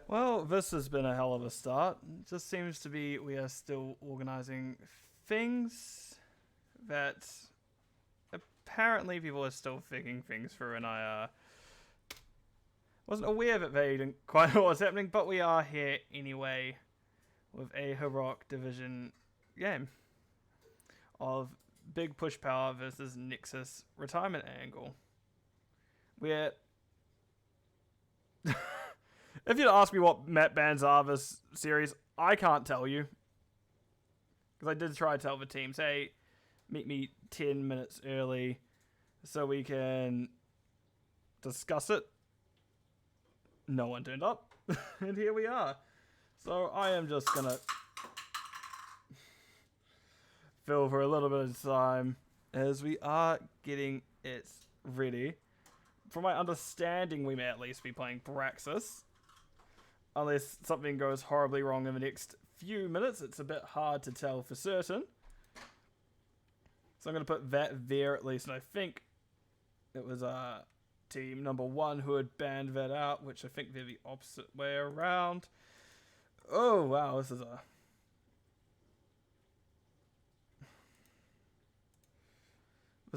Well, this has been a hell of a start. It just seems to be we are still organizing things that apparently people are still thinking things through, and I wasn't aware that they didn't quite know what's happening, but we are here anyway with a heroic division game of Big Push Power versus Nexus Retirement Angle. Where if you'd ask me what map bans are this series, I can't tell you. Because I did try to tell the teams, hey, meet me 10 minutes early so we can discuss it. No one turned up. And here we are. So I am just going to fill for a little bit of time as we are getting it ready. From my understanding, we may at least be playing Praxis. Unless something goes horribly wrong in the next few minutes. It's a bit hard to tell for certain. So I'm going to put that there at least. And I think it was team number 1 who had banned that out, which I think they're the opposite way around. Oh, wow. This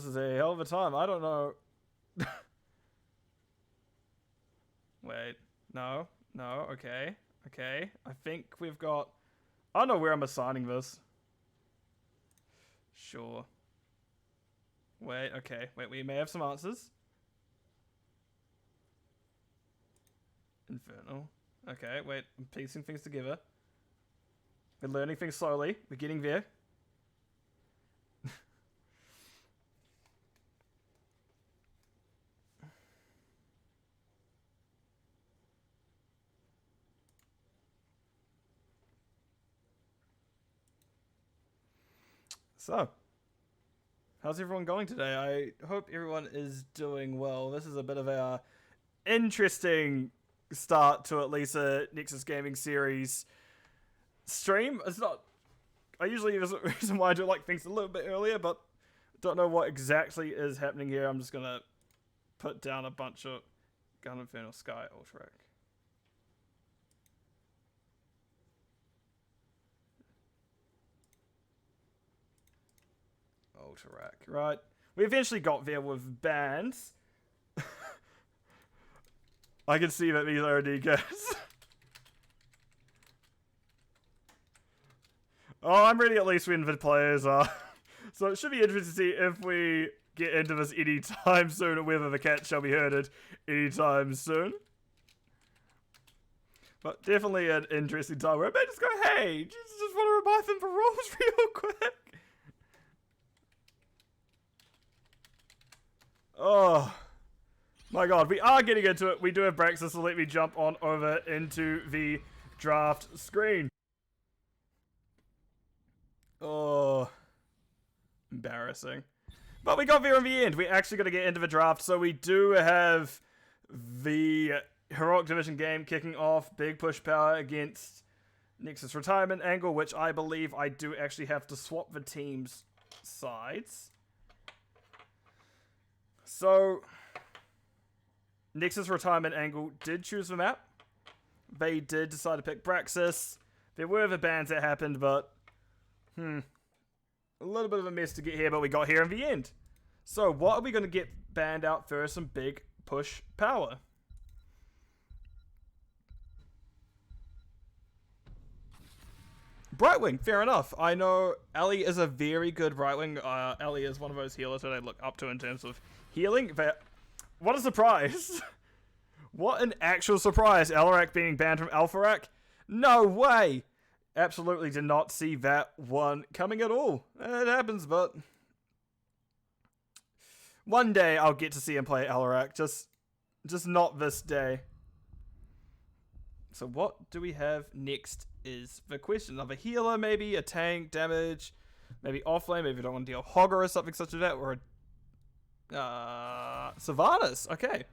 is a hell of a time. I don't know. Wait. No. Okay. I think we've got... I don't know where I'm assigning this. Sure. Wait, okay. Wait, we may have some answers. Infernal. Okay, wait. I'm piecing things together. We're learning things slowly. We're getting there. So, how's everyone going today? I hope everyone is doing well. This is a bit of a interesting start to at least a Nexus Gaming series stream. It's not... I usually, there's a reason why I do like things a little bit earlier, but don't know what exactly is happening here. I'm just going to put down a bunch of Gun Infernal Sky Ultrac. Ultrac, right. We eventually got there with bands. I can see that these are DKs. Oh, I'm ready at least when the players are. So it should be interesting to see if we get into this anytime soon, or whether the cat shall be herded anytime soon. But definitely an interesting time where I may just go, hey, just want to remind them for rules real quick. Oh, my God. We are getting into it. We do have Praxis, so let me jump on over into the draft screen. Oh, embarrassing. But we got there in the end. We're actually going to get into the draft. So we do have the Heroic Division game kicking off. Big Push Power against Nexus Retirement Angle, which I believe I do actually have to swap the team's sides. So, Nexus Retirement Angle did choose the map. They did decide to pick Praxis. There were the bans that happened, but... a little bit of a mess to get here, but we got here in the end. So, what are we going to get banned out first? Some Big Push Power. Brightwing, fair enough. I know Ellie is a very good Brightwing. Ellie is one of those healers that I look up to in terms of healing. What a surprise. What an actual surprise. Alarak being banned from Alpharak? No way. Absolutely did not see that one coming at all. It happens, but... one day I'll get to see him play Alarak. Just not this day. So what do we have next is the question. Another healer, maybe? A tank, damage? Maybe offlane? Maybe we don't want to deal Hogger or something such as that? Or a... Sylvanas. Okay.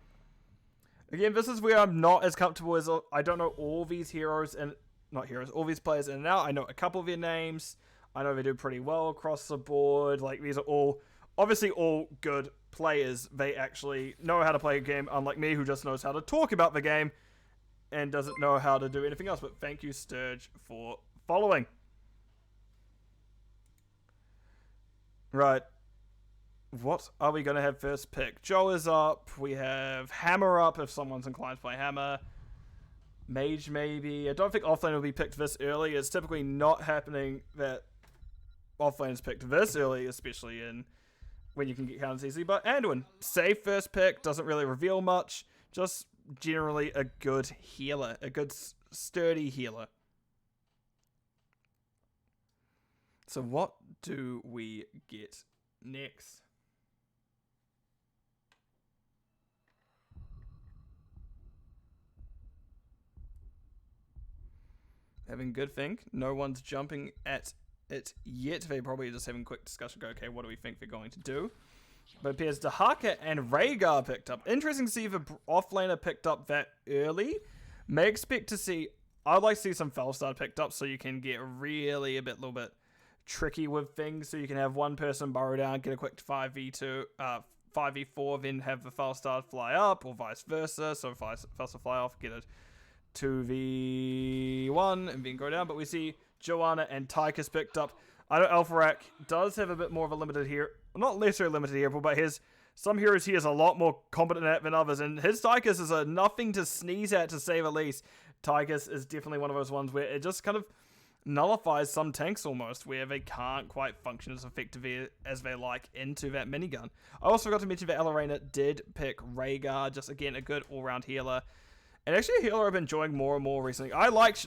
Again, this is where I'm not as comfortable as... I don't know all these heroes and... Not heroes. All these players in and out. I know a couple of their names. I know they do pretty well across the board. Like, these are all... obviously all good players. They actually know how to play a game, unlike me, who just knows how to talk about the game. and doesn't know how to do anything else. But thank you, Sturge, for following. Right. What are we going to have first pick? Joe is up. We have Hammer up if someone's inclined to play Hammer. Mage, maybe. I don't think offlane will be picked this early. It's typically not happening that offlane is picked this early, especially in when you can get counters easily. But Anduin, safe first pick, doesn't really reveal much. Just generally a good healer, a good sturdy healer. So what do we get next? Having good think. No one's jumping at it yet. They're probably just having a quick discussion. Go, okay, what do we think they're going to do? But it appears Dahaka and Rhaegar picked up. Interesting to see if a offlaner picked up that early. May expect to see... I'd like to see some Felstar picked up so you can get really little bit tricky with things. So you can have one person burrow down, get a quick 5v2, 5v4, then have the Felstar fly up, or vice versa. So Felstar fly off, get a 2v1 and then go down. But we see Joanna and Tychus picked up. I know Alpharak does have a bit more of a limited here, not necessarily limited hero, but some heroes he is a lot more competent at than others, and his Tychus is a nothing to sneeze at, to say the least. Tychus is definitely one of those ones where it just kind of nullifies some tanks almost, where they can't quite function as effectively as they like into that minigun. I also forgot to mention that Elorena did pick Rhaegar, just again a good all-round healer. And actually a healer I've been enjoying more and more recently. I like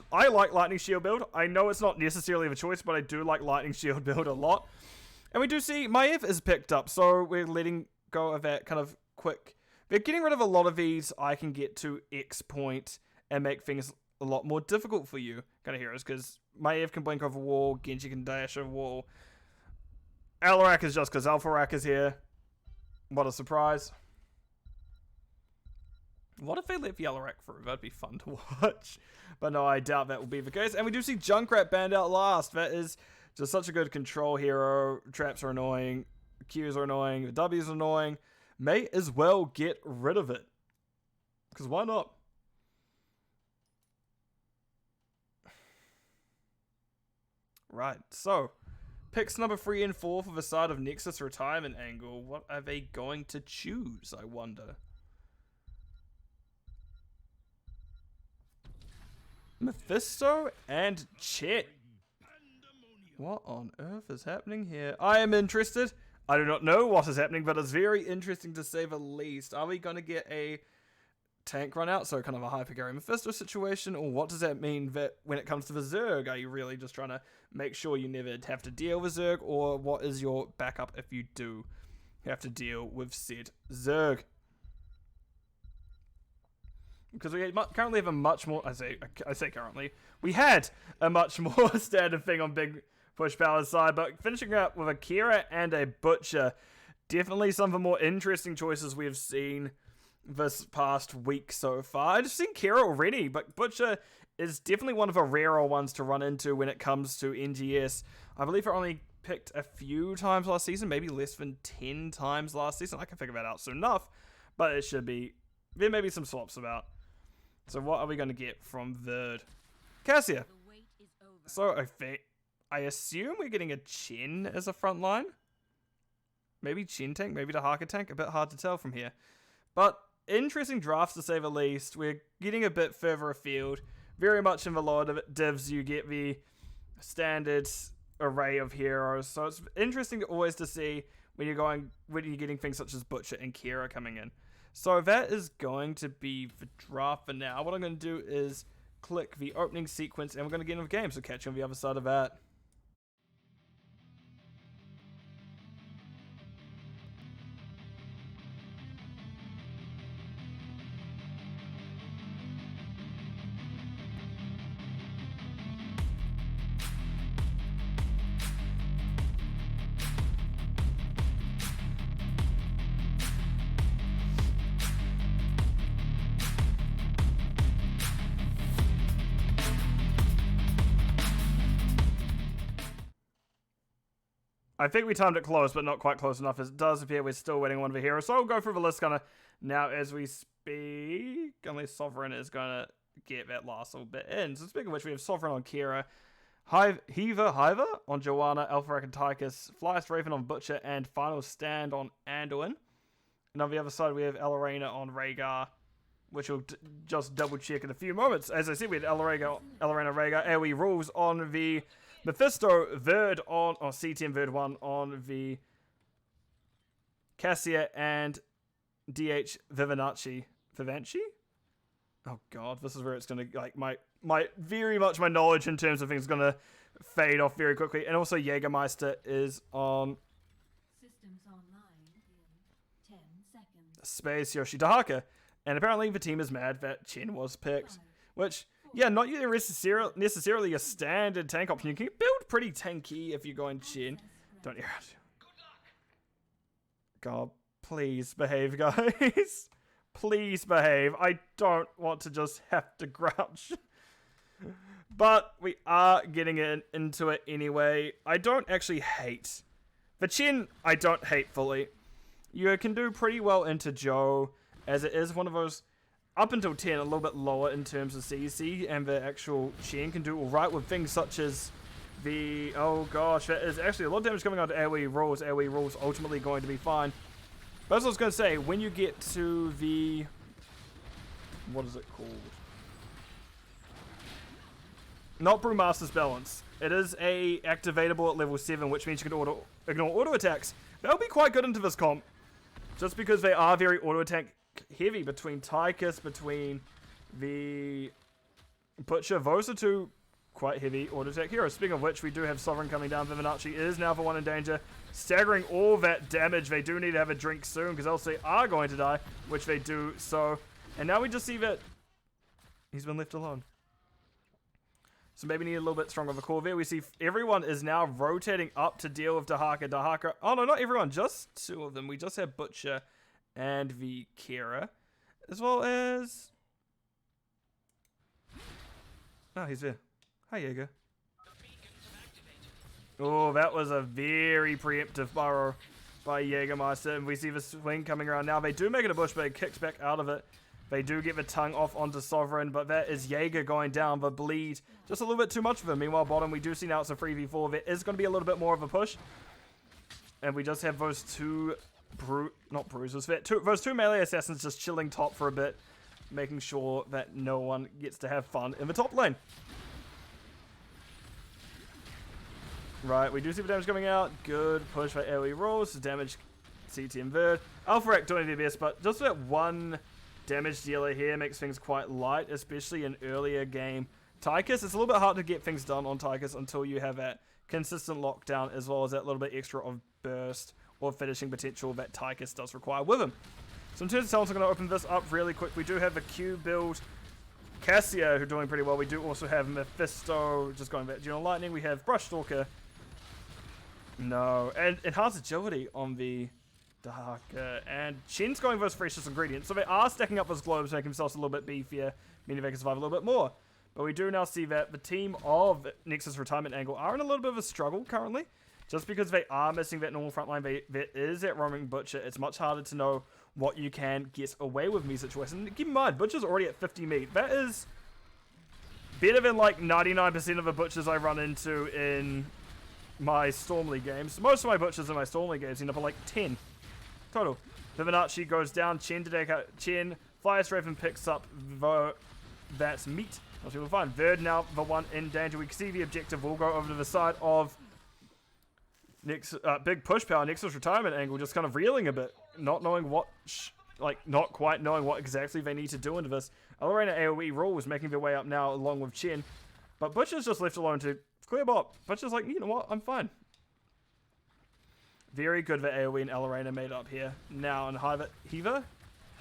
Lightning Shield build. I know it's not necessarily the choice, but I do like Lightning Shield build a lot. And we do see Maiev is picked up, so we're letting go of that kind of quick... They're getting rid of a lot of these I can get to X point and make things a lot more difficult for you kind of heroes, because Maiev can blink over a wall, Genji can dash over a wall. Alarak is just because Alpharak is here. What a surprise. What if they let the Alarak through? That'd be fun to watch. But no, I doubt that will be the case. And we do see Junkrat banned out last. That is just such a good control hero. Traps are annoying. Qs are annoying. The W's are annoying. May as well get rid of it. Because why not? Right, so picks number 3 and 4 for the side of Nexus retirement angle. What are they going to choose, I wonder? Mephisto and Chet. What on earth is happening here? I am interested. I do not know what is happening, but it's very interesting to say the least. Are we going to get a tank run out, so kind of a Hypercarry Mephisto situation, or what does that mean that when it comes to the Zerg? Are you really just trying to make sure you never have to deal with Zerg, or what is your backup if you do have to deal with said Zerg? Because we currently have a much more, I say currently, we had a much more standard thing on Big Push Power's side, but finishing up with a Kira and a Butcher, definitely some of the more interesting choices we've seen this past week so far. I've seen Kira already, but Butcher is definitely one of the rarer ones to run into when it comes to NGS. I believe it only picked a few times last season, maybe less than 10 times last season. I can figure that out soon enough, but it should be, there may be some swaps about. So what are we going to get from Verd? Cassia. So I assume we're getting a Chen as a front line. Maybe Chen tank, maybe the Haka tank. A bit hard to tell from here. But interesting drafts to say the least. We're getting a bit further afield. Very much in the lower divs you get the standard array of heroes. So it's interesting always to see when you're getting things such as Butcher and Kira coming in. So that is going to be the draft for now. What I'm going to do is click the opening sequence and we're going to get into the game. So catch you on the other side of that. I think we timed it close, but not quite close enough, as it does appear we're still waiting on one of the heroes. So I'll go through the list kind of now as we speak. Unless Sovereign is going to get that last little bit in. So speaking of which, we have Sovereign on Kira, Hiva on Joanna, Alpharak and Tychus, Flyest Raven on Butcher, and Final Stand on Anduin. And on the other side, we have Elorena on Rhaegar, which we'll just double check in a few moments. As I said, we had Elorena, Rhaegar, AoE rules on the Mephisto, Verd on, or CTM Verd 1 on the Cassia, and DH Vivanci. Oh god, this is where it's gonna, like, my very much my knowledge in terms of things is gonna fade off very quickly. And also Jägermeister is on Systems online in 10 seconds. Space Yoshidahaka. And apparently the team is mad that Chen was picked. Which, yeah, not necessarily a standard tank option. You can build pretty tanky if you're going Chen. Don't you? God, please behave, guys. Please behave. I don't want to just have to grouch. But we are getting into it anyway. I don't actually hate. The Chen, I don't hate fully. You can do pretty well into Joe, as it is one of those, up until 10, a little bit lower in terms of CC, and the actual Chen can do alright with things such as the, oh gosh, that is actually a lot of damage coming out to AoE rules. AoE rules ultimately going to be fine. But as I was going to say, when you get to the, what is it called? Not Brewmaster's Balance. It is a activatable at level 7, which means you can ignore auto attacks. That'll be quite good into this comp, just because they are very auto attack heavy between Tychus, between the Butcher. Those are two quite heavy auto attack heroes. Speaking of which, we do have Sovereign coming down. Vivanci is now the one in danger, staggering all that damage. They do need to have a drink soon, because else they are going to die, which they do so. And now we just see that he's been left alone. So maybe need a little bit stronger of a core there. We see everyone is now rotating up to deal with Dahaka. Dahaka, oh no, not everyone, just two of them. We just have Butcher and the Kira, as well as, oh, he's there. Hi, Jaeger. Oh, that was a very preemptive burrow by Jägermeister. And we see the swing coming around now. They do make it a bush, but it kicks back out of it. They do get the tongue off onto Sovereign, but that is Jaeger going down. The bleed, just a little bit too much for him. Meanwhile, bottom, we do see now it's a 3v4. There is going to be a little bit more of a push. And we just have those two, those two melee assassins just chilling top for a bit, making sure that no one gets to have fun in the top lane. Right, we do see the damage coming out. Good push for AoE rolls. Damage CT and Verd. Alpharak doing their best, but just that one damage dealer here makes things quite light, especially in earlier game. Tychus, it's a little bit hard to get things done on Tychus until you have that consistent lockdown, as well as that little bit extra of burst or finishing potential that Tychus does require with him. So in terms of talents, I'm going to open this up really quick. We do have the Q build Cassia, who are doing pretty well. We do also have Mephisto, just going back to General Lightning. We have Brushstalker. No, and enhanced agility on the Dahaka, and Chen's going versus freshest ingredients, so they are stacking up those globes, making themselves a little bit beefier, meaning they can survive a little bit more. But we do now see that the team of Nexus Retirement Angle are in a little bit of a struggle currently, just because they are missing that normal frontline. There is that roaming Butcher. It's much harder to know what you can get away with me situation. And keep in mind, Butcher's already at 50 meat. That is better than like 99% of the Butchers I run into in my Storm League games. Most of my Butchers in my Storm League games end up at like 10 total. Vivanci goes down. Chen to deck out. Chen. Flyest Raven picks up that's meat. Most people find Verd now the one in danger. We can see the objective will go over to the side of Nexus, big push power. Nexus Retirement Angle just kind of reeling a bit, not knowing what, not quite knowing what exactly they need to do into this. Elorena AoE rules making their way up now along with Chen, but Butcher's just left alone to clear bot. Butcher's like, you know what, I'm fine. Very good that AoE and Elorena made up here. Now, and Hiva,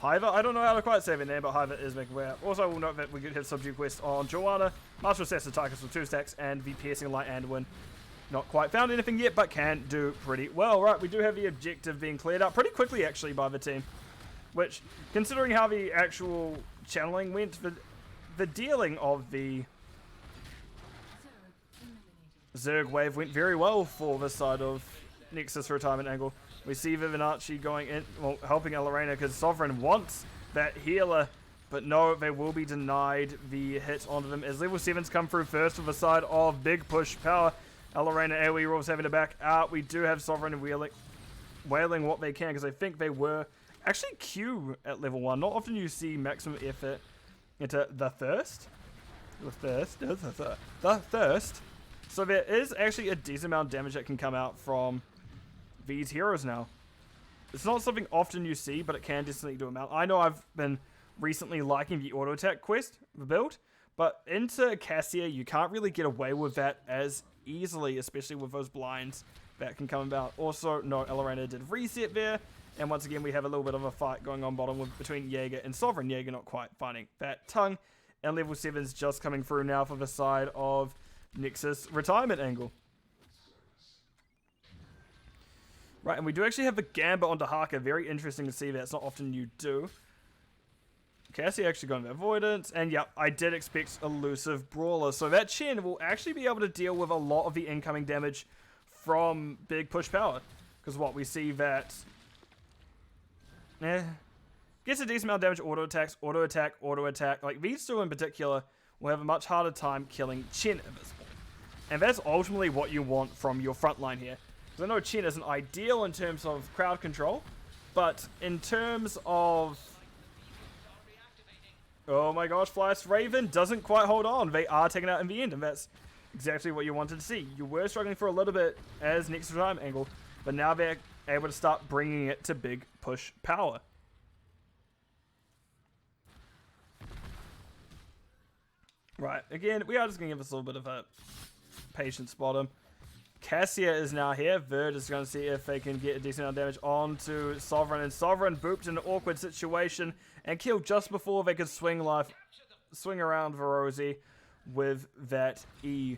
I don't know how to quite say the name, but Hiva is making way up. Also, I will note that we could have Subdue Quest on Joanna, Martial Assassin Tychus with 2 stacks, and the Piercing Light Anduin. Not quite found anything yet, but can do pretty well. Right, we do have the objective being cleared up pretty quickly, actually, by the team. Which, considering how the actual channeling went, the dealing of the Zerg wave went very well for this side of Nexus Retirement Angle. We see Vivanci going in, well, helping Elorena because Sovereign wants that healer But no, they will be denied the hit onto them as level 7s come through first with a side of big push power. Lorraine and AoE Rules having to back out. We do have Sovereign and wailing what they can because I think they were actually Q at level 1. Not often you see maximum effort into the Thirst. The Thirst. So there is actually a decent amount of damage that can come out from these heroes now. It's not something often you see, but it can definitely do amount. I know I've been recently liking the auto attack quest, the build, but into Cassia you can't really get away with that as easily, especially with those blinds that can come about. Also, no, Elorena did reset there, and once again we have a little bit of a fight going on bottom between Jaeger and Sovereign. Jaeger not quite finding that tongue, and level 7's just coming through now for the side of Nexus retirement angle. Right, and we do actually have the Gambit onto Haka. Very interesting to see that. It's not often you do. Cassie actually going to Avoidance. And yeah, I did expect Elusive Brawler. So that Chen will actually be able to deal with a lot of the incoming damage from big push power. Because what we see that... gets a decent amount of damage, auto attacks, auto attack, auto attack. Like these two in particular will have a much harder time killing Chen at this point. And that's ultimately what you want from your front line here. I know Chen isn't ideal in terms of crowd control, but in terms of... Oh my gosh, Flyest Raven doesn't quite hold on. They are taken out in the end, and that's exactly what you wanted to see. You were struggling for a little bit as Nexus time angle, but now they're able to start bringing it to big push power. Right, again, we are just going to give us a little bit of a patience bottom. Cassia is now here. Verd is going to see if they can get a decent amount of damage onto Sovereign. And Sovereign booped in an awkward situation and killed just before they could swing around Verosi with that E.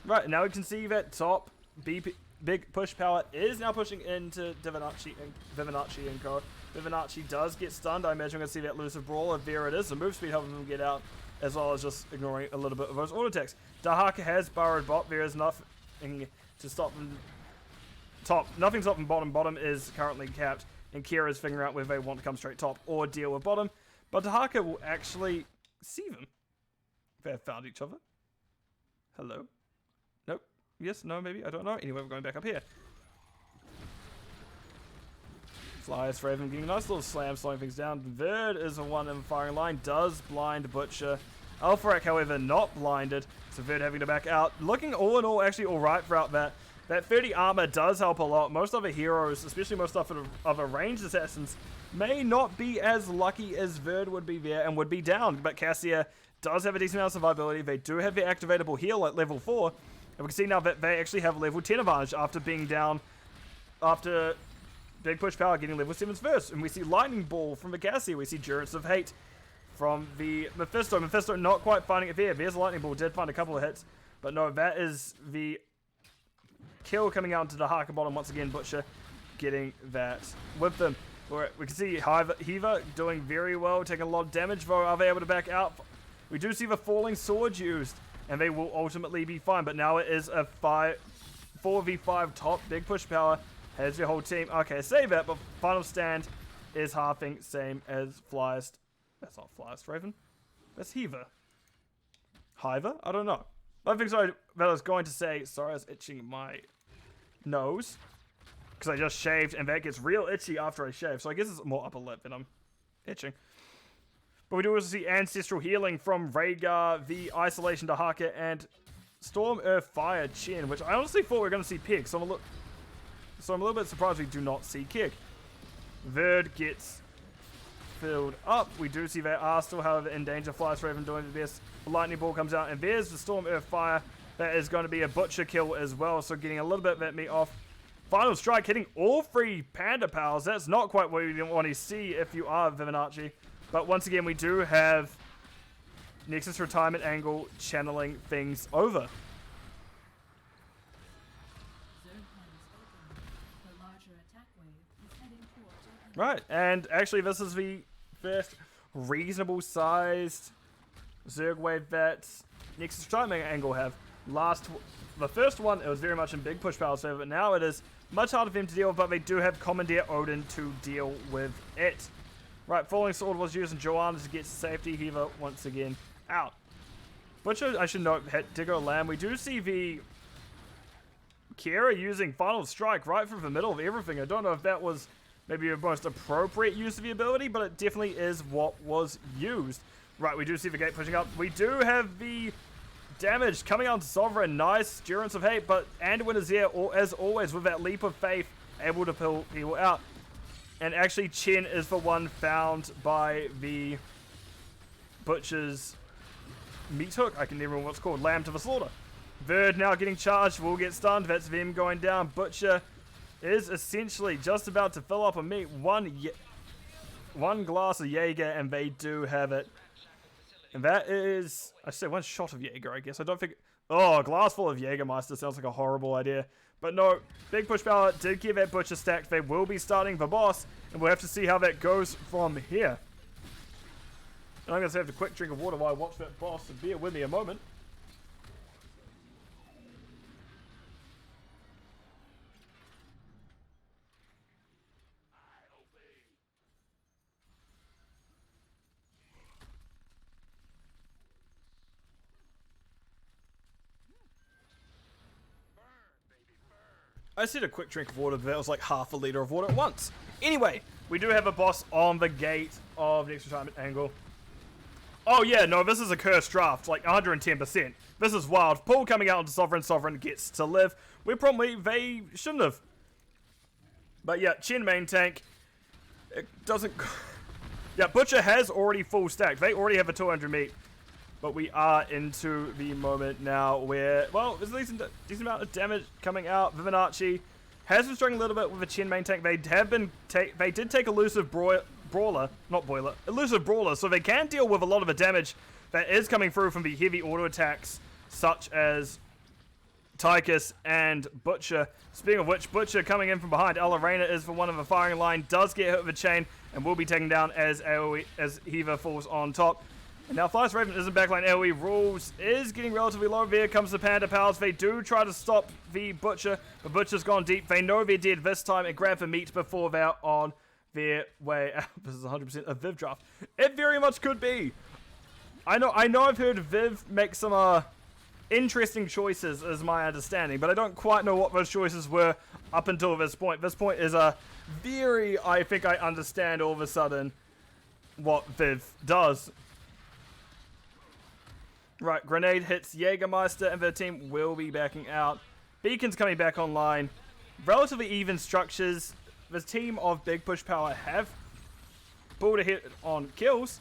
Right, now we can see that top big push power is now pushing into Vivinacci and Co. Vivinacci does get stunned. I imagine we're going to see that Elusive Brawler. There it is. The move speed helping them get out, as well as just ignoring a little bit of those auto attacks. Dahaka has burrowed bot. There is nothing to stop them top. Nothing stopping bottom. Bottom is currently capped, and Kira's figuring out whether they want to come straight top or deal with bottom. But Dahaka will actually see them. They have found each other. Hello? Nope. Yes, no, maybe. I don't know. Anyway, we're going back up here. Flyers Raven getting a nice little slam, slowing things down. Verd is the one in the firing line. Does blind Butcher. Alpharak, however, not blinded. So Verd having to back out. Looking all in all actually alright throughout that. That 30 armor does help a lot. Most other heroes, especially most other ranged assassins, may not be as lucky as Verd would be there and would be down. But Cassia does have a decent amount of survivability. They do have the activatable heal at level 4. And we can see now that they actually have a level 10 advantage after being down, after big push power getting level 7s first. And we see Lightning Ball from the Cassia. We see Durance of Hate from the Mephisto. Mephisto not quite finding it there. There's Lightning Ball. Did find a couple of hits. But no, that is the kill coming out into the Haka bottom once again. Butcher getting that with them. We can see Hiva doing very well, taking a lot of damage, though. Are they able to back out? We do see the falling sword used, and they will ultimately be fine. But now it is a 4v5 top. Big push power has your whole team. Okay, save that, but final stand is halving, same as Flyest. That's not Flyest Raven. That's Hiva. Hiva? I don't know. I think sorry that I was going to say, sorry, I was itching my nose. Because I just shaved, and that gets real itchy after I shave. So I guess it's more upper lip than I'm itching. But we do also see Ancestral Healing from Rhaegar, the Isolation to Haka, and Storm, Earth, Fire, Chen, which I honestly thought we were going to see Pig. So I'm a little bit surprised we do not see Kick. Verd gets filled up. We do see they are still, however, in danger. Flyest Raven doing the best. Lightning Ball comes out, and there's the Storm, Earth, Fire. That is going to be a Butcher kill as well, so getting a little bit of that meat off. Final Strike hitting all three Panda Pals. That's not quite what you want to see if you are Vivinacci. But once again, we do have Nexus retirement angle channeling things over. Right, and actually this is the first reasonable sized Zerg wave that Nexus retirement angle have. The first one, it was very much in big push power favor, but now it is much harder for them to deal with, but they do have Commandeer Odin to deal with it. Right, Falling Sword was used and Joanna to get to safety. Hiva once again out. Butcher, I should note, did go Lamb. We do see the Kiera using Final Strike right from the middle of everything. I don't know if that was maybe the most appropriate use of the ability, but it definitely is what was used. Right, we do see the gate pushing up. We do have the damage coming on to Sovereign. Nice Durance of Hate, but Anduin is there, as always, with that leap of faith, able to pull people out. And actually, Chen is the one found by the Butcher's meat hook. I can never remember what it's called. Lamb to the slaughter. Verd now getting charged. Will get stunned. That's them going down. Butcher is essentially just about to fill up a meat. One glass of Jaeger, and they do have it. And that is, I say one shot of Jaeger, I guess. I don't think... Oh, a glass full of Jägermeister sounds like a horrible idea. But no, Big Push Power did give that Butcher stacked. They will be starting the boss, and we'll have to see how that goes from here. And I'm going to have a quick drink of water while I watch that boss, and bear with me a moment. I said a quick drink of water, but that was like half a liter of water at once. Anyway, we do have a boss on the gate of Next Retirement Angle. Oh yeah, no, this is a cursed draft, like 110%. This is wild. Pull coming out onto Sovereign. Sovereign gets to live. They shouldn't have. But yeah, Chen main tank. It doesn't... Yeah, Butcher has already full stacked. They already have a 200 meat. But we are into the moment now where, well, there's at least a decent amount of damage coming out. Vivinacci has been struggling a little bit with a Chen main tank. They did take Elusive Brawler, Elusive Brawler, so they can deal with a lot of the damage that is coming through from the heavy auto attacks, such as Tychus and Butcher. Speaking of which, Butcher coming in from behind. Alarena is for one of the firing line, does get hit with a chain, and will be taken down as Hiva falls on top. And now Flyers Raven is in backline. AoE rules is getting relatively low. There comes the Panda Pals. They do try to stop the Butcher, but Butcher's gone deep. They know they're dead this time and grab the meat before they're on their way out. This is 100% a Viv draft. It very much could be. I know I've heard Viv make some interesting choices, is my understanding, but I don't quite know what those choices were up until this point. This point is a very, I think I understand all of a sudden what Viv does. Right, grenade hits Jägermeister, and the team will be backing out. Beacon's coming back online. Relatively even structures. The team of Big Push Power have pulled a hit on kills.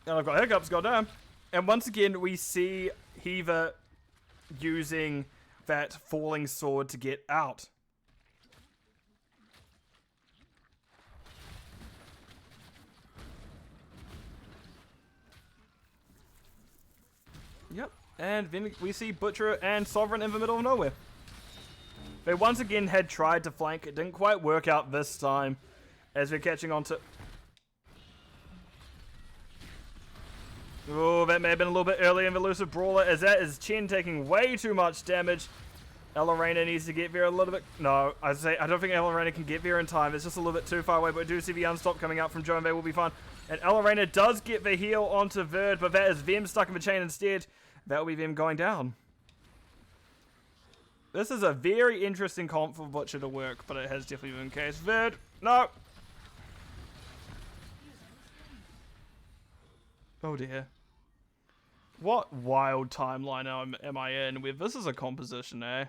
And I've got hiccups, goddamn. And once again, we see Hiva using that falling sword to get out. Yep, and then we see Butcher and Sovereign in the middle of nowhere. They once again had tried to flank. It didn't quite work out this time, as we're catching on to... Oh, that may have been a little bit early in the Elusive Brawler, as that is Chen taking way too much damage. Alarena needs to get there a little bit... No, I don't think Alarena can get there in time. It's just a little bit too far away, but I do see the unstop coming out from Joe, and they will be fine. And Alarena does get the heal onto Verd, but that is them stuck in the chain instead. That will be them going down. This is a very interesting comp for Butcher to work, but it has definitely been the case. Verd, no! Oh dear. What wild timeline am I in with? This is a composition, eh?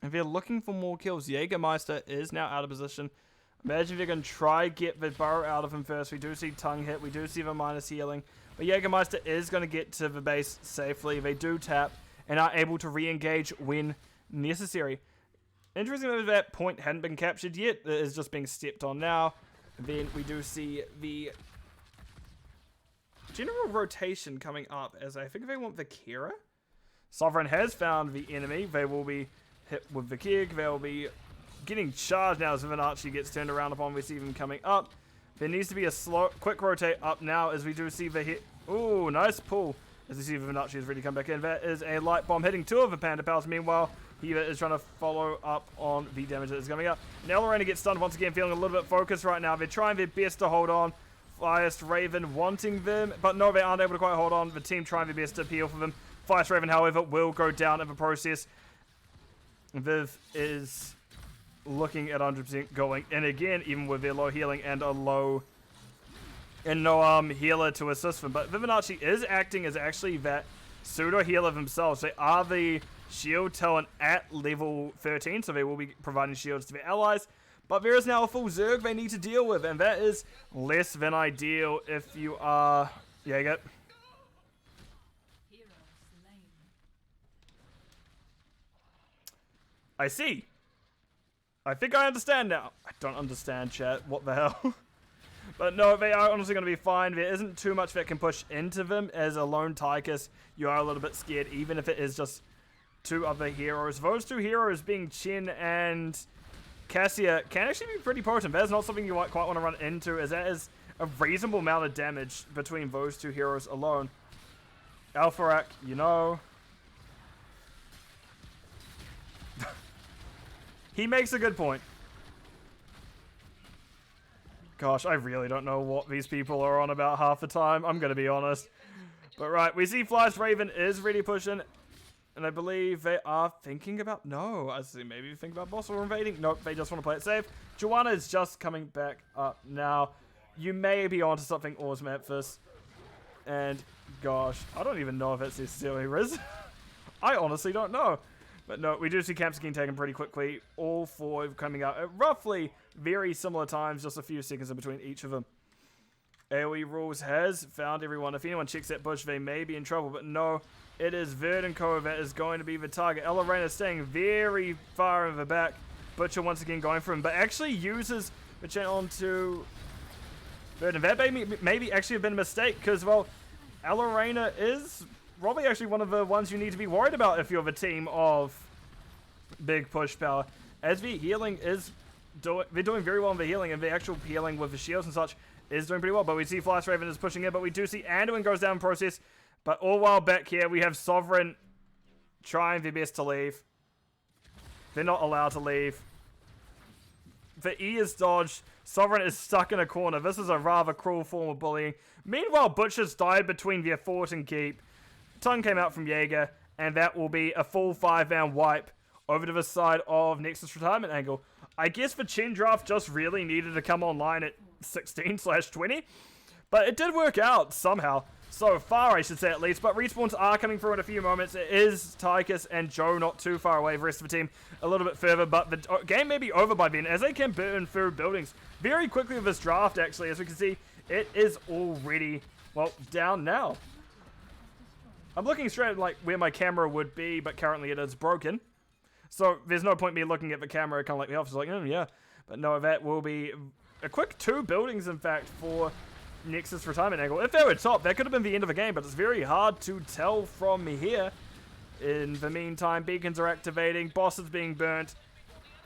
If they're looking for more kills, Jägermeister is now out of position. Imagine if they're going to try get the burrow out of him first. We do see tongue hit. We do see the minus healing. But Jägermeister is going to get to the base safely. They do tap and are able to re-engage when necessary. Interestingly, that point hadn't been captured yet. It is just being stepped on now. And then we do see the general rotation coming up, as I think they want the Kira. Sovereign has found the enemy. They will be hit with the Keg. They'll be getting charged now as Vivinacci gets turned around upon. We see them coming up. There needs to be a quick rotate up now, as we do see the hit. Ooh, nice pull. As we see Vivinacci has really come back in. That is a light bomb hitting two of the Panda Pals. Meanwhile, Hiva is trying to follow up on the damage that is coming up. Now Lorena gets stunned once again, feeling a little bit focused right now. They're trying their best to hold on. Flyest Raven wanting them, but no, they aren't able to quite hold on. The team trying their best to appeal for them. Flyest Raven, however, will go down in the process. Viv is looking at 100% going in again, even with their low healing and a low and no healer to assist them. But Vivinacci is acting as actually that pseudo healer themselves. They are the shield talent at level 13, so they will be providing shields to their allies. But there is now a full Zerg they need to deal with, and that is less than ideal if you are Jaeger. I see. I think I understand now. I don't understand, chat. What the hell? But no, they are honestly going to be fine. There isn't too much that can push into them. As a lone Tychus, you are a little bit scared, even if it is just two other heroes. Those two heroes being Chen and Cassia can actually be pretty potent. That is not something you might quite want to run into, as that is a reasonable amount of damage between those two heroes alone. Alpharak, you know. He makes a good point. Gosh, I really don't know what these people are on about half the time. I'm going to be honest. But right, we see Flyest Raven is really pushing. And I believe they are thinking about... No, I see. Maybe think about boss or invading. Nope, they just want to play it safe. Joanna is just coming back up now. You may be onto something awesome at this. And gosh, I don't even know if it's necessarily Riz. I honestly don't know. But no, we do see camps getting taken pretty quickly. All four coming out at roughly very similar times, just a few seconds in between each of them. AoE Rules has found everyone. If anyone checks that bush, they may be in trouble. But no, it is Verdenko that is going to be the target. Ella Reina staying very far in the back. Butcher once again going for him, but actually uses the channel onto Verden. That maybe actually have been a mistake, because, well, Ella Reina is probably actually one of the ones you need to be worried about if you're the team of big push power. As the healing is they're doing very well in the healing, and the actual healing with the shields and such is doing pretty well. But we see Flyest Raven is pushing in, but we do see Anduin goes down in process. But all while back here, we have Sovereign trying their best to leave. They're not allowed to leave. The E is dodged. Sovereign is stuck in a corner. This is a rather cruel form of bullying. Meanwhile, Butcher's died between their fort and keep. Tongue came out from Jaeger, and that will be a full 5-man wipe over to the side of Nexus retirement angle. I guess the Chen draft just really needed to come online at 16/20, but it did work out somehow. So far, I should say, at least. But respawns are coming through in a few moments. It is Tychus and Joe not too far away. The rest of the team a little bit further. But the game may be over by then, as they can burn through buildings very quickly with this draft, actually. As we can see, it is already, well, down now. I'm looking straight at like where my camera would be, but currently it is broken. So there's no point me looking at the camera kind of like the office, like, yeah. But no, that will be a quick 2 buildings, in fact, for Nexus retirement angle. If they were top, that could have been the end of the game, but it's very hard to tell from here. In the meantime, beacons are activating, bosses being burnt,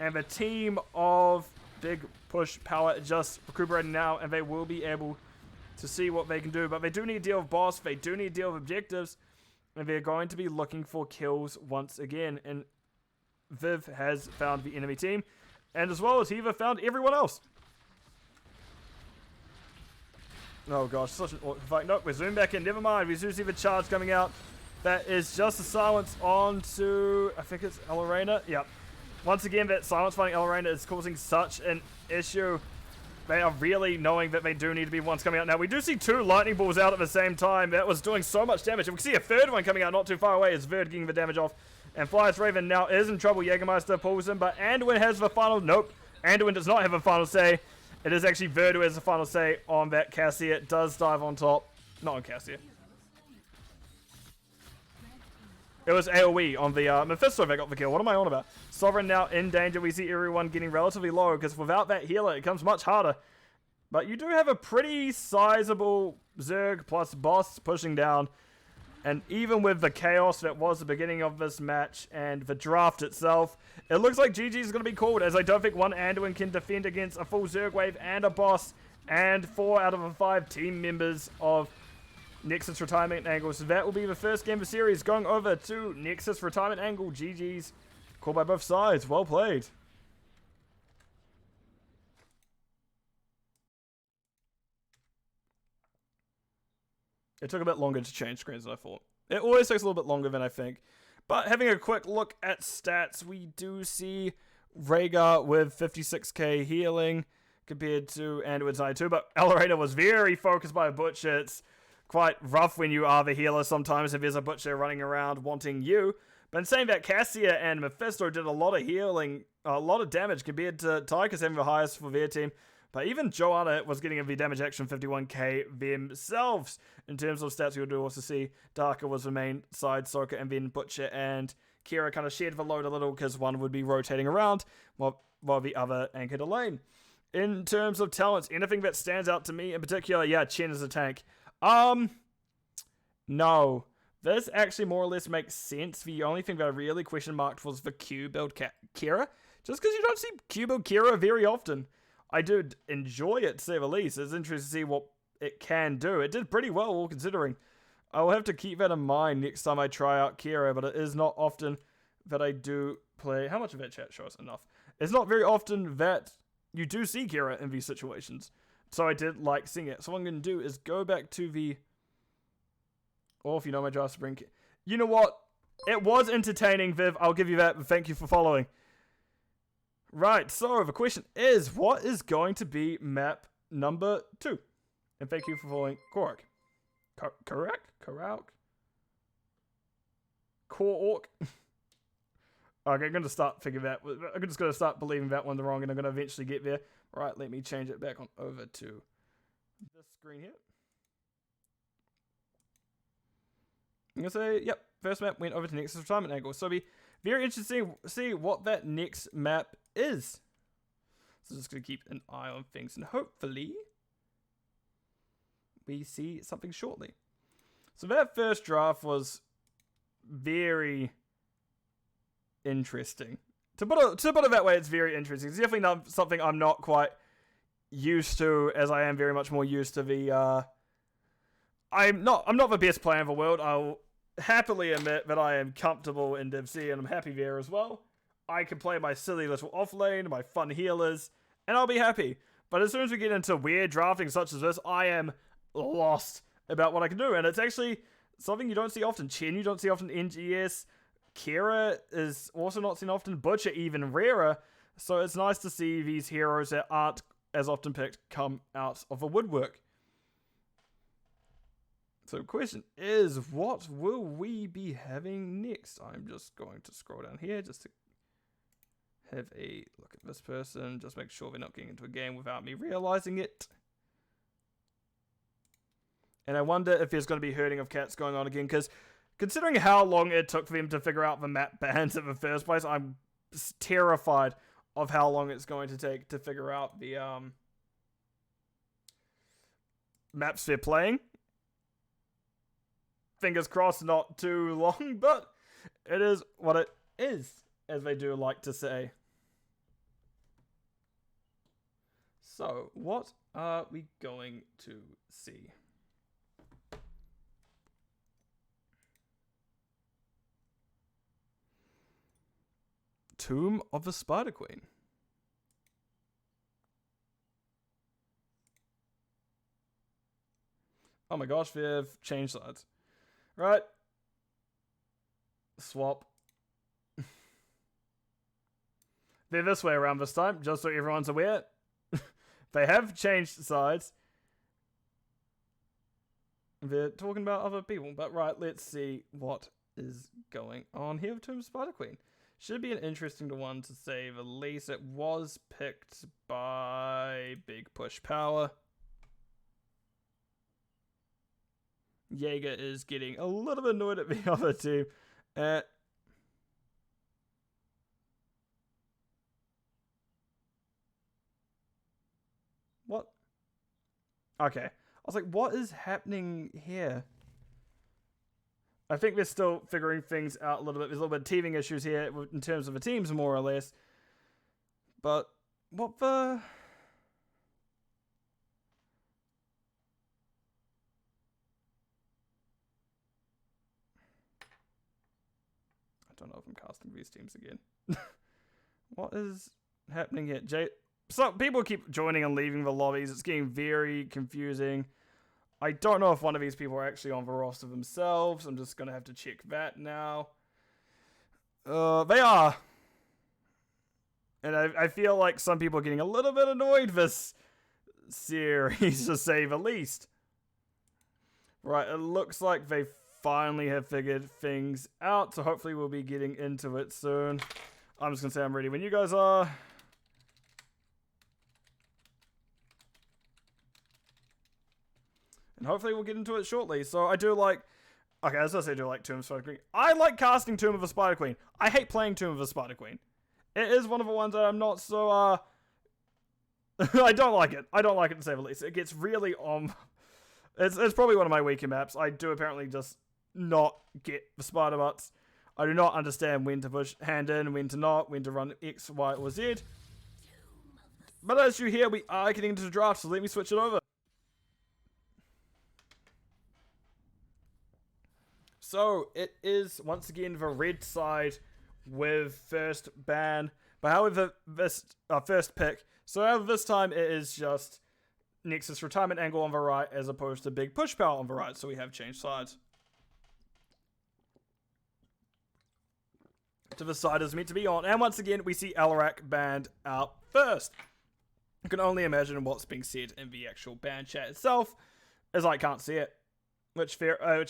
and the team of big push power just recuperating now, and they will be able to see what they can do. But they do need to deal with boss, they do need to deal with objectives, and they're going to be looking for kills once again. And Viv has found the enemy team, and as well as Hiva found everyone else. Oh gosh, such an awkward fight. Nope, we're zoomed back in. Never mind, we do see the charge coming out. That is just a silence onto, I think it's Ella Reina. Yep. Once again, that silence finding Ella Reina is causing such an issue. They are really knowing that they do need to be ones coming out. Now, we do see 2 lightning balls out at the same time. That was doing so much damage. And we can see a third one coming out not too far away as Verd getting the damage off. And Flyest Raven now is in trouble. Jägermeister pulls him, but Anduin has the final. Nope. Anduin does not have a final say. It is actually Verd who has the final say on that. Cassia does dive on top. Not on Cassia. It was AoE on the Mephisto that got the kill. What am I on about? Sovereign now in danger. We see everyone getting relatively low, because without that healer, it becomes much harder. But you do have a pretty sizable Zerg plus boss pushing down. And even with the chaos that was the beginning of this match and the draft itself, it looks like GG is going to be called, as I don't think one Anduin can defend against a full Zerg wave and a boss and 4 out of the 5 team members of Nexus retirement angle. So that will be the first game of the series, going over to Nexus retirement angle. GG's Call by both sides. Well played. It took a bit longer to change screens than I thought. It always takes a little bit longer than I think. But having a quick look at stats, we do see Rhaegar with 56k healing compared to Andward's 92. But Elorena was very focused by a Butcher. It's quite rough when you are the healer sometimes if there's a Butcher running around wanting you. But in saying that, Cassia and Mephisto did a lot of healing, a lot of damage compared to Tychus having the highest for their team. But even Joanna was getting a V damage action 51k themselves. In terms of stats, you would also see Darker was the main side Soka, and then Butcher and Kira kind of shared the load a little because one would be rotating around while the other anchored a lane. In terms of talents, anything that stands out to me in particular, yeah, Chen is a tank. No. This actually more or less makes sense. The only thing that I really question marked was the Q build Kira. Just because you don't see Q build Kira very often. I did enjoy it, to say the least. It's interesting to see what it can do. It did pretty well, all considering. I will have to keep that in mind next time I try out Kira, but it is not often that I do play. How much of that chat shows enough? It's not very often that you do see Kira in these situations. So I did like seeing it. So what I'm going to do is go back to the... Or if you know my Draft Spring... You know what? It was entertaining, Viv. I'll give you that. Thank you for following. Right, so the question is, what is going to be map number 2? And thank you for following Korok. Correct? Korok? Okay, I'm going to start figuring that. I'm just going to start believing that one wrong, and I'm going to eventually get there. Right, let me change it back on over to this screen here. I'm going to say, yep, first map went over to Nexus Retirement Angle. So it'll be very interesting to see what that next map is. So just going to keep an eye on things, and hopefully we see something shortly. So that first draft was very interesting. To put it that way, it's very interesting. It's definitely not something I'm not quite used to, as I am very much more used to the... I'm not the best player in the world. I'll happily admit that I am comfortable in Div C, and I'm happy there as well. I can play my silly little off lane, my fun healers, and I'll be happy. But as soon as we get into weird drafting such as this, I am lost about what I can do. And it's actually something you don't see often. Chen, you don't see often. NGS. Kira is also not seen often. Butcher even rarer. So it's nice to see these heroes that aren't as often picked come out of the woodwork. So the question is, what will we be having next? I'm just going to scroll down here just to have a look at this person. Just make sure they're not getting into a game without me realizing it. And I wonder if there's going to be herding of cats going on again, because considering how long it took for them to figure out the map bans in the first place, I'm terrified of how long it's going to take to figure out the maps they're playing. Fingers crossed not too long, but it is what it is, as they do like to say. So, what are we going to see? Tomb of the Spider Queen. Oh my gosh, they've changed sides. Right. Swap. They're this way around this time, just so everyone's aware. They have changed sides. They're talking about other people, but right, let's see what is going on here with Tomb of Spider Queen. Should be an interesting one to say the least. It was picked by Big Push Power. Jaeger is getting a little bit annoyed at the other team. What? Okay. I was like, what is happening here? I think they're still figuring things out a little bit. There's a little bit of teething issues here in terms of the teams, more or less. But what the... don't know if I'm casting these teams again. What is happening here? So people keep joining and leaving the lobbies. It's getting very confusing. I don't know if one of these people are actually on the roster themselves. I'm just going to have to check that now. They are. And I feel like some people are getting a little bit annoyed this series, to say the least. Right, it looks like they finally have figured things out, so hopefully we'll be getting into it soon. I'm just going to say I'm ready when you guys are. And hopefully we'll get into it shortly. So I do like... Okay, as I say, I do like Tomb of the Spider Queen. I like casting Tomb of the Spider Queen. I hate playing Tomb of the Spider Queen. It is one of the ones that I'm not so... I don't like it. I don't like it, to say the least. It gets really... It's probably one of my weaker maps. I do apparently just not get the spider butts. I do not understand when to push hand in, when to not, when to run X, Y, or Z. But as you hear, we are getting into the draft, so let me switch it over. So, it is, once again, the red side with first ban. But however, this first pick. So, however, this time it is just Nexus retirement angle on the right as opposed to big push power on the right. So, we have changed sides. To the side is meant to be on. And once again, we see Alarak banned out first. You can only imagine what's being said in the actual ban chat itself, as I can't see it. Which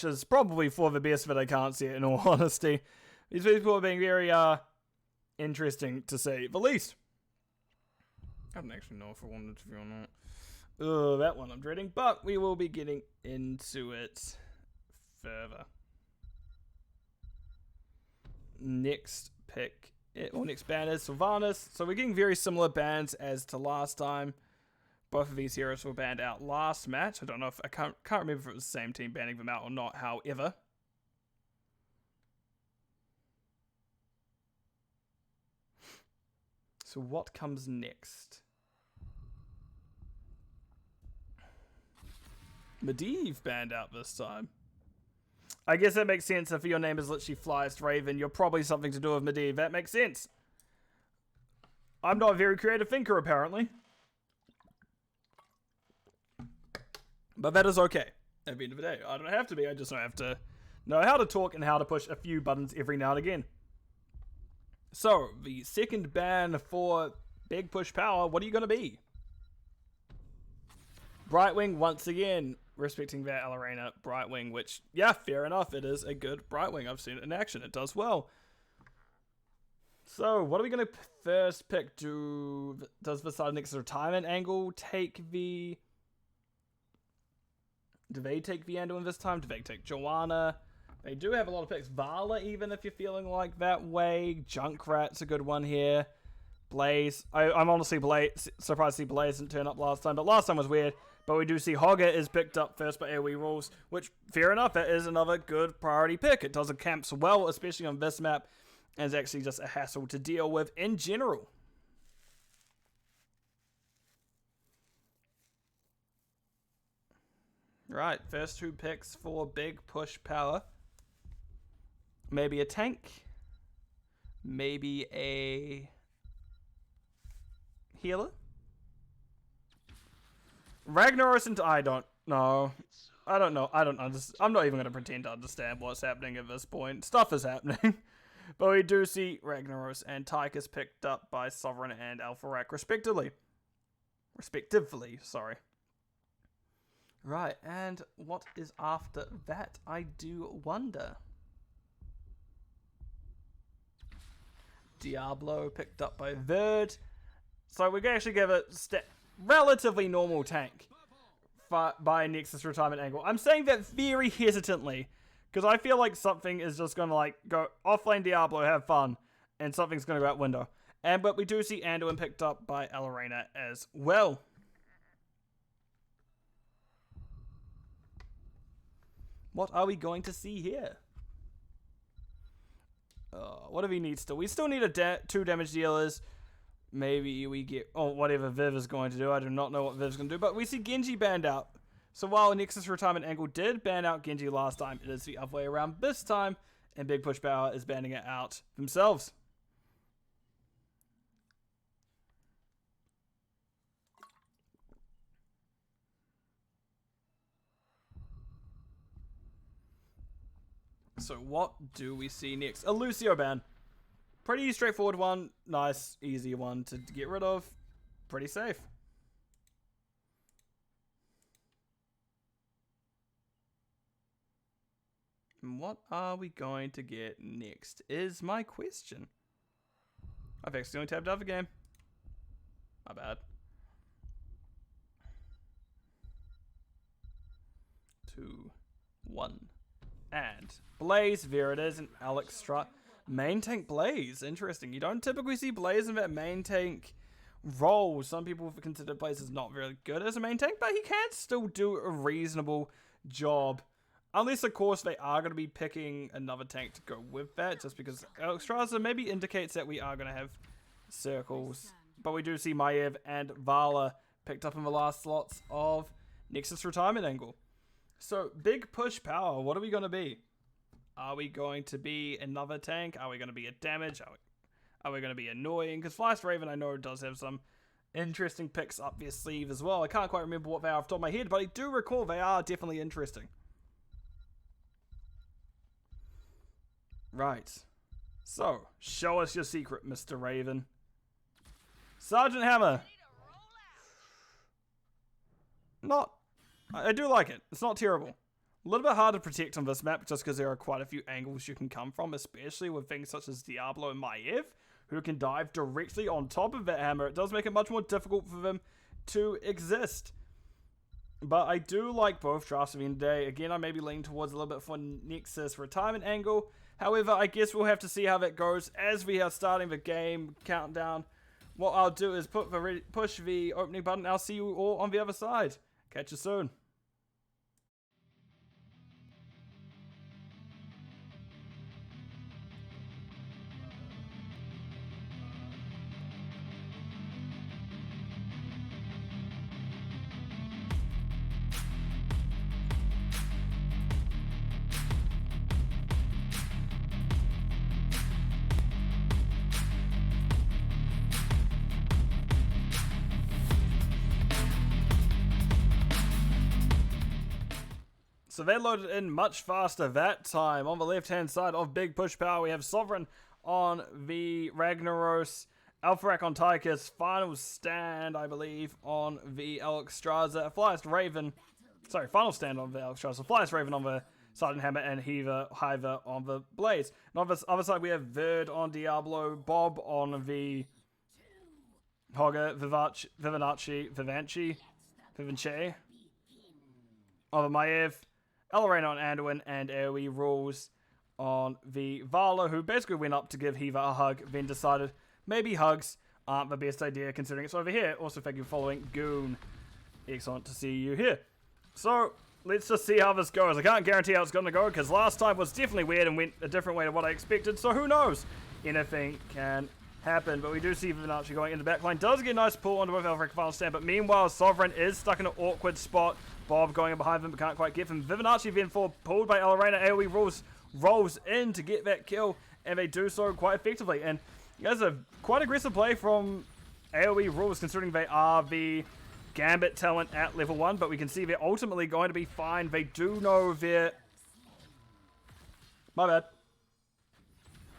is probably for the best that I can't see it, in all honesty. These people are being very interesting, to say the least. I don't actually know if I wanted to be or not. That one I'm dreading, but we will be getting into it further. Next pick, next ban is Sylvanas. So we're getting very similar bans as to last time. Both of these heroes were banned out last match. I don't know if I can't remember if it was the same team banning them out or not. However, so what comes next? Medivh banned out this time. I guess that makes sense. If your name is literally Flyest Raven, you're probably something to do with Medivh. That makes sense. I'm not a very creative thinker, apparently. But that is okay. At the end of the day, I don't have to be. I just don't have to know how to talk and how to push a few buttons every now and again. So, the second ban for Big Push Power, what are you going to be? Brightwing, once again, respecting that Alarena Brightwing, which, yeah, fair enough. It is a good Brightwing. I've seen it in action. It does well. So, what are we going to first pick? Does the side Nexus retirement angle take the... Do they take Viando in this time? Do they take Joanna? They do have a lot of picks. Vala, even if you're feeling like that way. Junkrat's a good one here. Blaze. I'm honestly surprised to see Blaze didn't turn up last time, but last time was weird. But we do see Hogger is picked up first by AoE rules, which, fair enough, that is another good priority pick. It does the camps well, especially on this map, and it's actually just a hassle to deal with in general. Right, first two picks for Big Push Power. Maybe a tank. Maybe a healer. Ragnaros and I don't know. I don't know. I don't understand. I'm not even going to pretend to understand what's happening at this point. Stuff is happening. But we do see Ragnaros and Tychus picked up by Sovereign and Alpharak respectively. Respectively, sorry. Right, and what is after that? I do wonder. Diablo picked up by Verd. So we can actually give a relatively normal tank by Nexus retirement angle. I'm saying that very hesitantly, because I feel like something is just going to like go offlane Diablo, have fun, and something's going to go out window. But we do see Anduin picked up by Alarena as well. What are we going to see here? What do we need still? We still need two damage dealers. Maybe we get... Oh, whatever Viv is going to do. I do not know what Viv's going to do. But we see Genji banned out. So while Nexus Retirement Angle did ban out Genji last time, it is the other way around. This time, And Big Push Power is banning it out themselves. So what do we see next? A Lucio ban. Pretty straightforward one. Nice, easy one to get rid of. Pretty safe. And what are we going to get next is my question. I've accidentally tabbed out the game. My bad. 2, 1. And Blaze, there it is, and Alex Strut. Main tank Blaze, interesting. You don't typically see Blaze in that main tank role. Some people consider Blaze as not very good as a main tank, but he can still do a reasonable job. Unless, of course, they are going to be picking another tank to go with that, just because Alex Strut maybe indicates that we are going to have circles. But we do see Maev and Vala picked up in the last slots of Nexus retirement angle. So, Big Push Power, what are we going to be? Are we going to be another tank? Are we going to be a damage? Are we going to be annoying? Because Flyest Raven, I know, does have some interesting picks up their sleeve as well. I can't quite remember what they are off the top of my head, but I do recall they are definitely interesting. Right. So, show us your secret, Mr. Raven. Sergeant Hammer. I do like it. It's not terrible. A little bit hard to protect on this map just because there are quite a few angles you can come from, especially with things such as Diablo and Maev, who can dive directly on top of that hammer. It does make it much more difficult for them to exist. But I do like both drafts of the end of the day. Again, I may be leaning towards a little bit for Nexus retirement angle. However, I guess we'll have to see how that goes as we are starting the game countdown. What I'll do is push the opening button. I'll see you all on the other side. Catch you soon. So they loaded in much faster that time. On the left-hand side of Big Push Power, we have Sovereign on the Ragnaros, Alpharak on Tychus, Final Stand, I believe, on the Alexstrasza, Flyest Raven, sorry, Final Stand on the Alexstrasza, Flyest Raven on the Sergeant Hammer, and Hiva on the Blaze. And on this other side, we have Verd on Diablo, Bob on the Hogger, Vivanchi on the Maev, Elorena on Anduin, and AoE rules on the Vala, who basically went up to give Hiva a hug, then decided maybe hugs aren't the best idea considering it's over here. Also, thank you for following Goon. Excellent to see you here. So, let's just see how this goes. I can't guarantee how it's going to go, because last time was definitely weird and went a different way to what I expected, so who knows? Anything can happen, but we do see Vivanchi going in the backline. Does get a nice pull onto both Alpharak Final Stand, but meanwhile, Sovereign is stuck in an awkward spot. Bob going in behind him, but can't quite get him. Vivanchi then pulled by Elorena. AoE rolls in to get that kill, and they do so quite effectively. And there's a quite aggressive play from AoE rules, considering they are the Gambit talent at level 1, but we can see they're ultimately going to be fine. They do know their... My bad.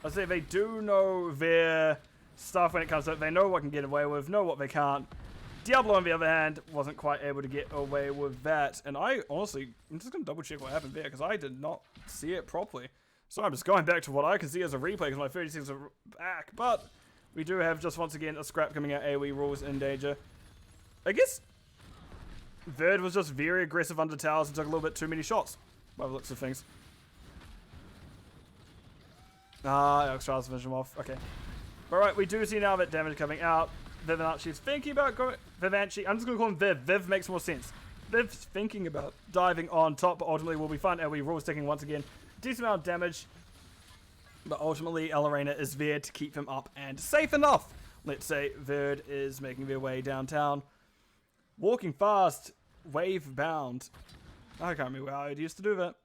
I say they do know their stuff when it comes to it. They know what can get away with, know what they can't. Diablo, on the other hand, wasn't quite able to get away with that. And I honestly, I'm just going to double check what happened there, because I did not see it properly. So I'm just going back to what I can see as a replay, because my 30 seconds are back. But we do have, just once again, a scrap coming out. AoE rules in danger. I guess Verd was just very aggressive under towers and took a little bit too many shots, by the looks of things. Alexstrasza finished him off. Okay. Alright, we do see now that damage coming out. Vivanchi's thinking about going... Vivanchi, I'm just going to call him Viv. Viv makes more sense. Viv's thinking about diving on top, but ultimately will be fine. And we rules sticking once again. Decent amount of damage. But ultimately, Elorena is there to keep him up and safe enough. Let's say Verd is making their way downtown. Walking fast. Wave bound. I can't remember how I used to do that.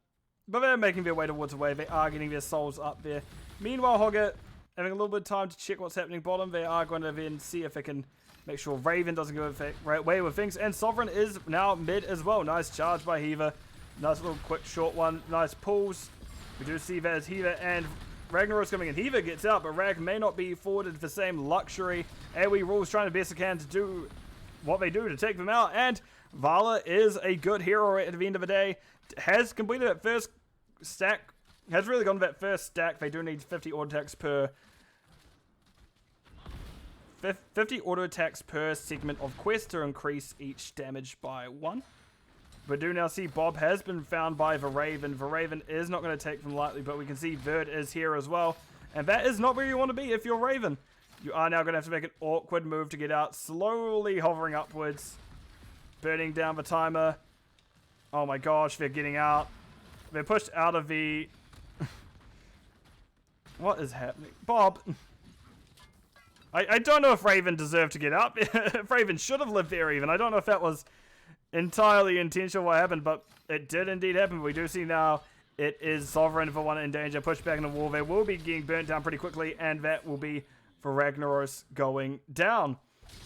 But they're making their way towards the wave. They are getting their souls up there. Meanwhile, Hoggett having a little bit of time to check what's happening bottom. They are going to then see if they can make sure Raven doesn't go away with things. And Sovereign is now mid as well. Nice charge by Heaver. Nice little quick short one. Nice pulls. We do see that as Heaver and Ragnaros coming in. Heaver gets out, but Rag may not be afforded the same luxury. AoE Rules trying the best they can to do what they do to take them out. And Vala is a good hero at the end of the day. Has completed that first stack. Has really gone to that first stack. They do need 50 auto attacks per 50 auto attacks per segment of quest to increase each damage by 1. We do now see Bob has been found by the Raven. The Raven is not going to take them lightly, but we can see Verd is here as well. And that is not where you want to be if you're Raven. You are now going to have to make an awkward move to get out, slowly hovering upwards, burning down the timer. Oh my gosh, they're getting out. They're pushed out of the... What is happening? Bob! I don't know if Raven deserved to get up. If Raven should have lived there even. I don't know if that was entirely intentional what happened, but it did indeed happen. We do see now it is Sovereign for one in danger. Pushed back in the wall. They will be getting burnt down pretty quickly, and that will be for Ragnaros going down.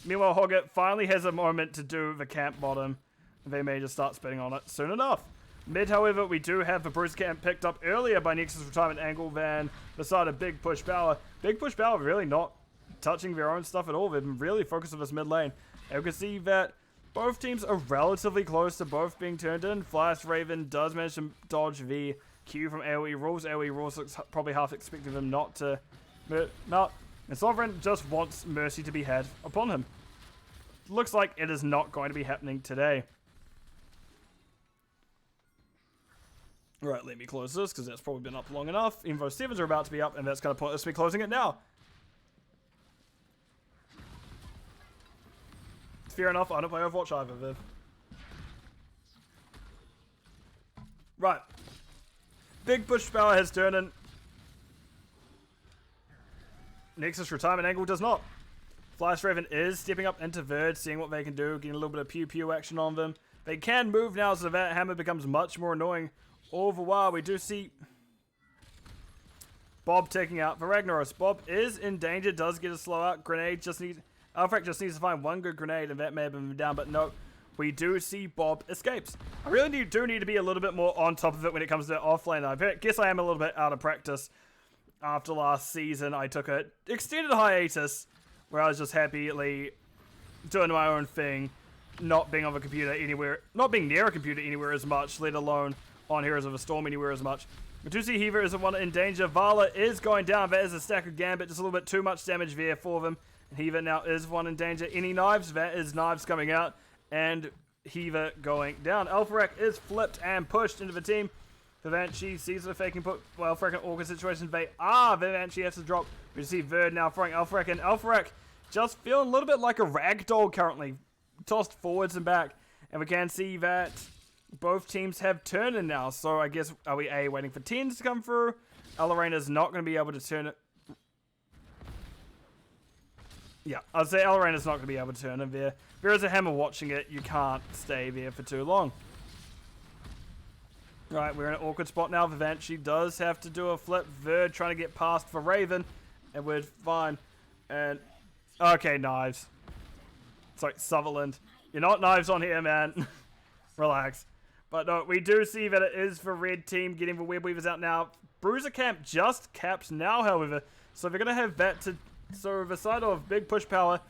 Meanwhile, Hoggett finally has a moment to do the camp bottom. They may just start spitting on it soon enough. Mid, however, we do have the Bruce camp picked up earlier by Nexus retirement angle than beside a Big Push Power. Big Push Power really not touching their own stuff at all. They've been really focused on this mid lane. And we can see that both teams are relatively close to both being turned in. Flash Raven does manage to dodge the Q from AoE Rules. AoE Rules looks probably half expecting them not to mount. And Sovereign just wants Mercy to be had upon him. Looks like it is not going to be happening today. Right, let me close this because that's probably been up long enough. Invo 7s are about to be up, and that's going to point us to me closing it now. Fair enough, I don't play Overwatch either, Viv. Right. Big Push Power has turned in. Nexus retirement angle does not. Flash Raven is stepping up into Verd, seeing what they can do, getting a little bit of pew-pew action on them. They can move now, so that hammer becomes much more annoying. All the while, we do see Bob taking out the Ragnaros. Bob is in danger, does get a slow out. Grenade just needs... Alfred just needs to find one good grenade, and that may have been down, but no. We do see Bob escapes. I really do need to be a little bit more on top of it when it comes to offlane. I guess I am a little bit out of practice. After last season, I took an extended hiatus where I was just happily doing my own thing, not being on a computer anywhere, not being near a computer anywhere as much, let alone on Heroes of the Storm anywhere as much. We do see Heaver is the one in danger. Vala is going down. That is a stack of Gambit, just a little bit too much damage there for them. Heaver now is one in danger. Any knives? That is knives coming out. And Heaver going down. Alpharak is flipped and pushed into the team. Vivanchi sees the faking put Alpharak in awkward situation. They are. Vivanchi has to drop. We see Verd now throwing Alpharak in. Alpharak just feeling a little bit like a ragdoll currently. Tossed forwards and back. And we can see that both teams have turned in now. So I guess, are we A, waiting for 10s to come through? Alarena's not going to be able to turn it. Yeah, I'd say Alarena's not going to be able to turn in there. There is a hammer watching it. You can't stay there for too long. Right, we're in an awkward spot now. Vivanchi does have to do a flip. Verd trying to get past for Raven. And we're fine. And, okay, knives. Sorry, Sutherland. You're not knives on here, man. Relax. But no, we do see that it is the red team getting the Web Weavers out now. Bruiser camp just caps now, however. So they're going to have that to... So the side of Big Push Power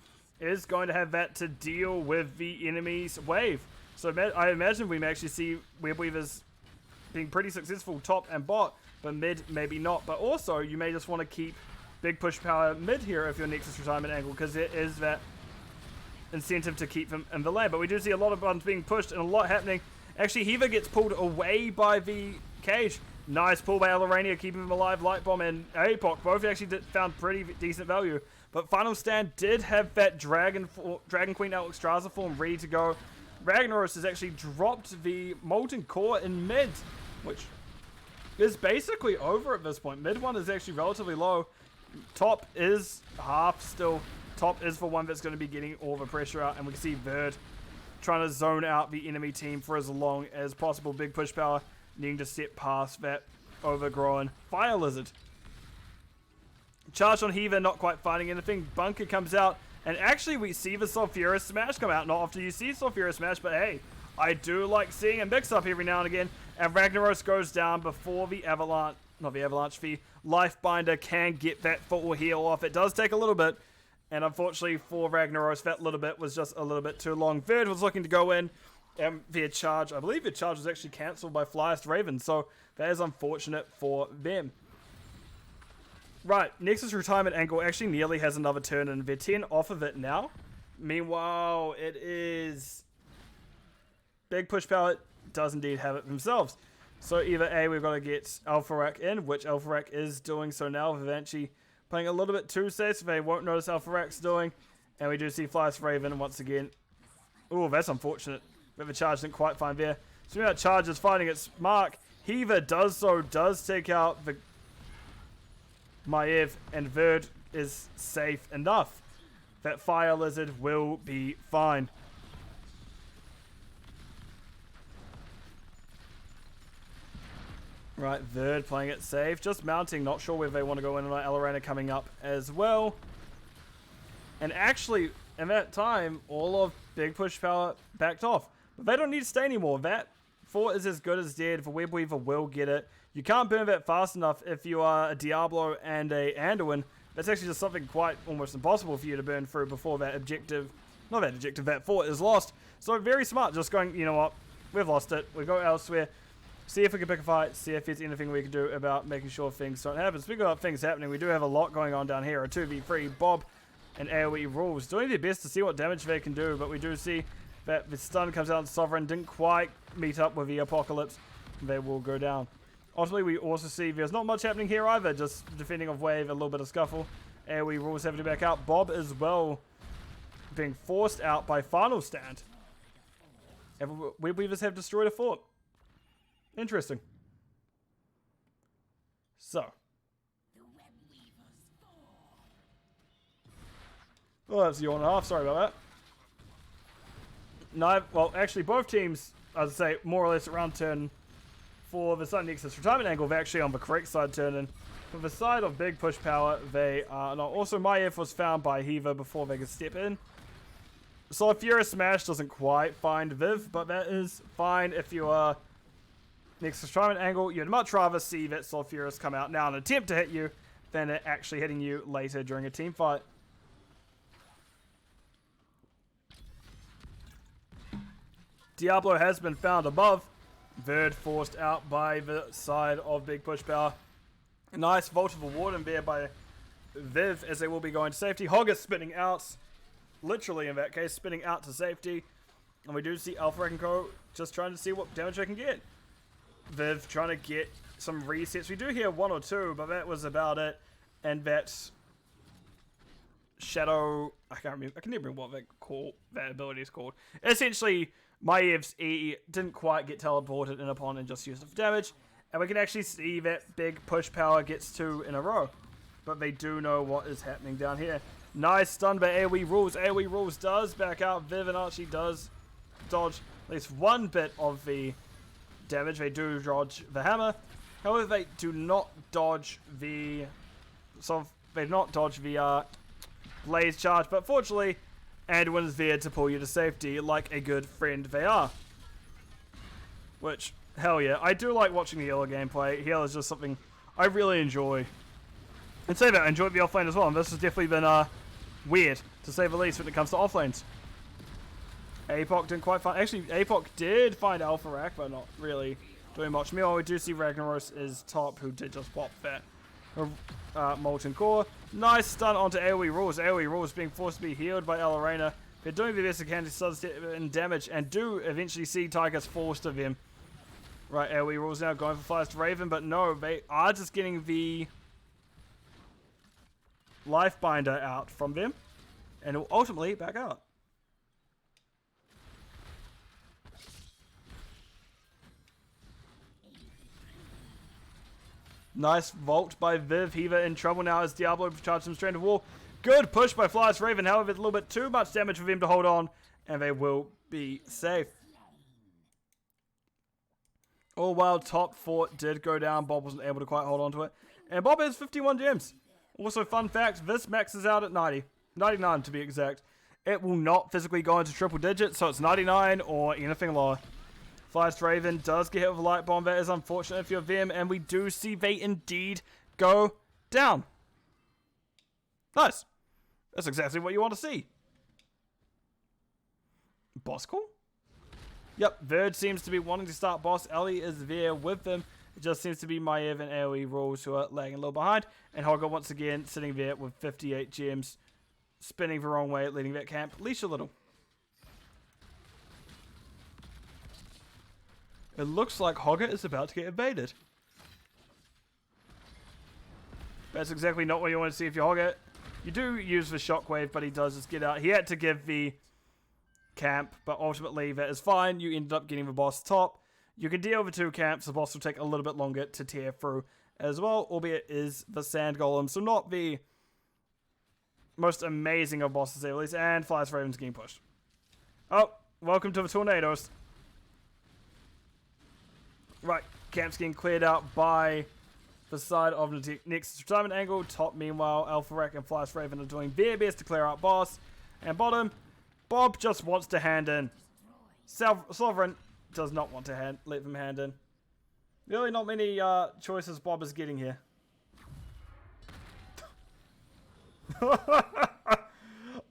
is going to have that to deal with the enemy's wave. So I imagine we may actually see Web Weavers being pretty successful top and bot, but mid maybe not. But also, you may just want to keep Big Push Power mid here if you're Nexus retirement angle, because there is that incentive to keep them in the lane. But we do see a lot of buttons being pushed and a lot happening. Actually, Heaver gets pulled away by the cage. Nice pull by Alorania, keeping him alive. Light Bomb and Apoc both actually found pretty decent value. But Final Stand did have that Dragon Queen Alexstrasza form ready to go. Ragnaros has actually dropped the Molten Core in mid, which is basically over at this point. Mid one is actually relatively low. Top is half still. Top is the one that's going to be getting all the pressure out. And we can see Verd trying to zone out the enemy team for as long as possible. Big Push Power needing to step past that overgrown Fire Lizard. Charge on Heaver, not quite finding anything. Bunker comes out, and actually we see the Sulfurous Smash come out. Not often you see Sulfurous Smash, but hey, I do like seeing a mix-up every now and again. And Ragnaros goes down before the Avalanche, not the Avalanche, the Lifebinder can get that full heal off. It does take a little bit, and unfortunately for Ragnaros, that little bit was just a little bit too long. Verd was looking to go in, and their charge, I believe their charge was actually cancelled by Flyest Raven, so that is unfortunate for them. Right, Nexus retirement angle actually nearly has another turn, and they're 10 off of it now. Meanwhile, it is Big Push Power does indeed have it themselves. So either A, we've got to get Alpharak in, which Alpharak is doing so now. Vivanchi playing a little bit too safe, so they won't notice Alpharak's doing. And we do see Flyest Raven once again. Ooh, that's unfortunate. But the charge didn't quite find there. So that charge is finding its mark. Heaver does take out the Maev, and Verd is safe enough. That Fire Lizard will be fine. Right, Verd playing it safe. Just mounting, not sure whether they want to go in on Alarana coming up as well. And actually, in that time, all of Big Push Power backed off. But they don't need to stay anymore. That fort is as good as dead. The Web Weaver will get it. You can't burn that fast enough if you are a Diablo and a Anduin. That's actually just something quite almost impossible for you to burn through before that objective, not that objective, that fort is lost. So very smart, just going, you know what, we've lost it, we go elsewhere, see if we can pick a fight, see if there's anything we can do about making sure things don't happen. Speaking of things happening, we do have a lot going on down here. A 2v3, Bob and AoE Rules doing their best to see what damage they can do, but we do see that the stun comes out on Sovereign, didn't quite meet up with the Apocalypse. They will go down. Ultimately, we also see there's not much happening here either, just defending off wave, a little bit of scuffle. AoE Rules having to back out. Bob as well being forced out by Final Stand. Web Weavers have destroyed a fort. Interesting. So. Well, that's a yawn and a half. Sorry about that. No, well, actually, both teams, I'd say, more or less around turn for the Sun Nexus retirement angle, they're actually on the correct side turning. For the side of Big Push Power, they are not. Also, Maev was found by Heaver before they could step in. Sulfurous Smash doesn't quite find Viv, but that is fine if you are Nexus retirement angle. You'd much rather see that Sulfurous come out now and attempt to hit you than it actually hitting you later during a team fight. Diablo has been found above. Verd forced out by the side of Big Push Power. A nice Vault of the Warden there by Viv as they will be going to safety. Hog is spinning out. Literally in that case, spinning out to safety. And we do see Alpha and Co. just trying to see what damage they can get. Viv trying to get some resets. We do hear one or two, but that was about it. And that Shadow, I can't remember. I can never remember what that ability is called. Essentially, Maev's E didn't quite get teleported in upon and just used it for damage. And we can actually see that Big Push Power gets 2 in a row. But they do know what is happening down here. Nice stun by AoE Rules. AoE Rules does back out. Viv and Archie does dodge at least one bit of the damage. They do dodge the hammer. However, they do not dodge the Blaze charge. But fortunately, Anduin is there to pull you to safety like a good friend they are. Which, hell yeah. I do like watching the healer gameplay. Healer is just something I really enjoy. And say that, I enjoyed the offlane as well. And this has definitely been weird, to say the least, when it comes to offlanes. Apoc didn't quite find... Actually, Apoc did find Alpharak, but not really doing much. Meanwhile, we do see Ragnaros is top, who did just pop that Molten Core. Nice stun onto AoE Rules. AoE Rules being forced to be healed by Alarana. They're doing the best they can to substitute in damage, and do eventually see Tigers forced of them. Right, AoE Rules now going for Flyest Raven, but no, they are just getting the Lifebinder out from them, and will ultimately back out. Nice vault by Viv. Heaver in trouble now as Diablo charged some Strand of War. Good push by Flyest Raven. However, it's a little bit too much damage for them to hold on, and they will be safe. All while top fort did go down, Bob wasn't able to quite hold on to it. And Bob has 51 gems. Also, fun fact, this maxes out at 90. 99 to be exact. It will not physically go into triple digits, so it's 99 or anything lower. Flyest Raven does get hit with a light bomb. That is unfortunate if you're them, and we do see they indeed go down. Nice. That's exactly what you want to see. Boss call? Yep, Verd seems to be wanting to start boss. Ellie is there with them. It just seems to be Maev and AoE rules who are lagging a little behind. And Hogger once again sitting there with 58 gems. Spinning the wrong way, leading that camp. Leash a little. It looks like Hogger is about to get evaded. That's exactly not what you want to see if you Hogger. You do use the shockwave, but he does just get out. He had to give the camp, but ultimately that is fine. You ended up getting the boss top. You can deal with 2 camps. The boss will take a little bit longer to tear through as well, albeit is the sand golem, so not the most amazing of bosses at least. And Flyest Raven's getting pushed. Oh, welcome to the tornadoes. Right, camp's getting cleared out by the side of the Nexus retirement angle. Top, meanwhile, Alpha Rack and Flyest Raven are doing their best to clear out boss. And bottom, Bob just wants to hand in. Sovereign does not want to let them hand in. Really not many choices Bob is getting here.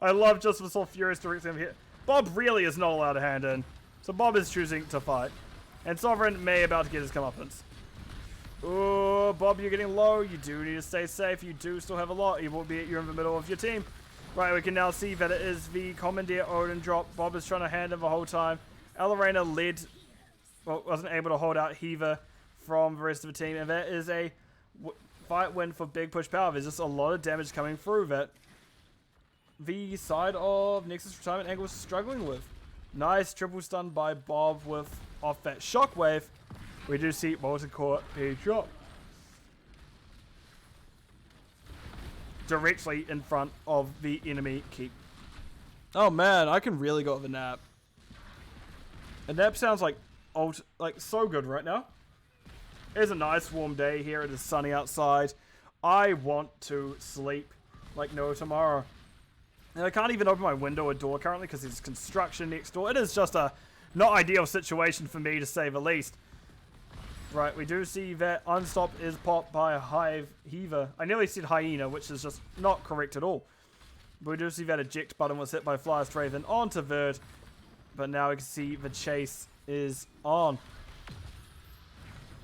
I love just the sort of furious directing him here. Bob really is not allowed to hand in. So Bob is choosing to fight. And Sovereign may about to get his comeuppance. Oh, Bob, you're getting low. You do need to stay safe. You do still have a lot. You will be you're in the middle of your team. Right, we can now see that it is the Commandeer Odin drop. Bob is trying to hand him the whole time. Alarena wasn't able to hold out Heaver from the rest of the team. And that is a fight win for Big Push Power. There's just a lot of damage coming through that the side of Nexus retirement angle is struggling with. Nice triple stun by Bob with off that shockwave. We do see Molten Core be drop directly in front of the enemy keep. Oh man, I can really go with a nap. A nap sounds like so good right now. It's a nice warm day here. It is sunny outside. I want to sleep like no tomorrow. And I can't even open my window or door currently because there's construction next door. It is just a not ideal situation for me to say the least. Right, we do see that Unstop is popped by a Hive Heaver. I nearly said Hyena, which is just not correct at all. But we do see that eject button was hit by Flyest Raven onto Verd. But now we can see the chase is on.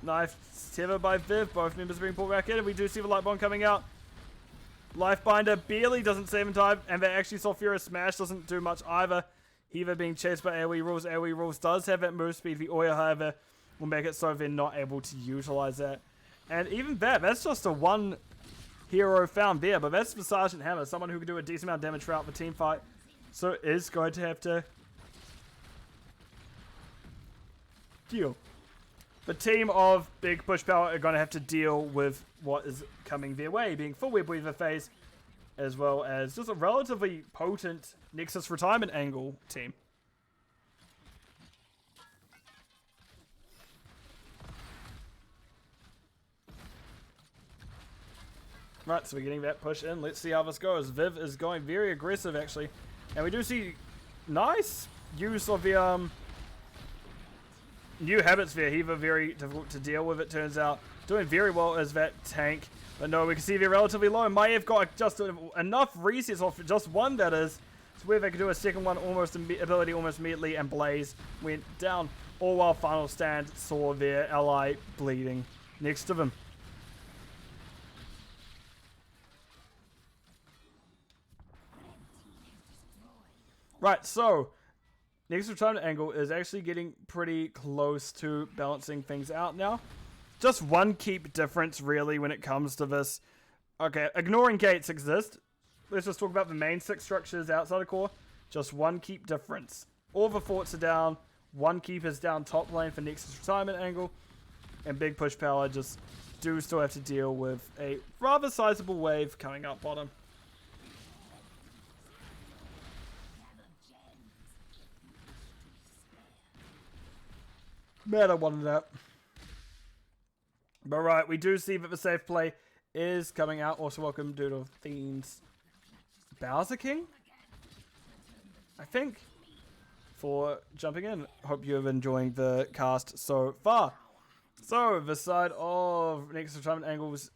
Knife tether by Viv. Both members being pulled back in. And we do see the light bomb coming out. Lifebinder barely doesn't save in time. And that actually Sulfura Smash doesn't do much either. Heaver being chased by AoE Rules. AoE Rules does have that move speed. The Oya, however, will make it so they're not able to utilize that. And even that's just a one hero found there. But that's the Sergeant Hammer. Someone who can do a decent amount of damage throughout the team fight. So is going to have to deal. The team of Big Push Power are going to have to deal with what is coming their way, being full Web Weaver phase, as well as just a relatively potent Nexus retirement angle team. Right, so we're getting that push in. Let's see how this goes. Viv is going very aggressive, actually. And we do see nice use of the new habits there. Heaver very difficult to deal with, it turns out. Doing very well as that tank. But no, we can see they're relatively low. Maev got just enough resets off just one, that is. So where they could do a second one ability almost immediately, and Blaze went down. All while Final Stand saw their ally bleeding next to them. Right, so Nexus retirement angle is actually getting pretty close to balancing things out now. Just one keep difference, really, when it comes to this. Okay, ignoring gates exist. Let's just talk about the main 6 structures outside of core. Just one keep difference. All the forts are down. One keep is down top lane for Nexus retirement angle. And Big Push Power just do still have to deal with a rather sizable wave coming up bottom. Man, I wanted that. But right, we do see that the safe play is coming out. Also, welcome Doodle Fiends Bowser King, I think, for jumping in. Hope you're enjoying the cast so far. So, the side of Nexus Retirement Angles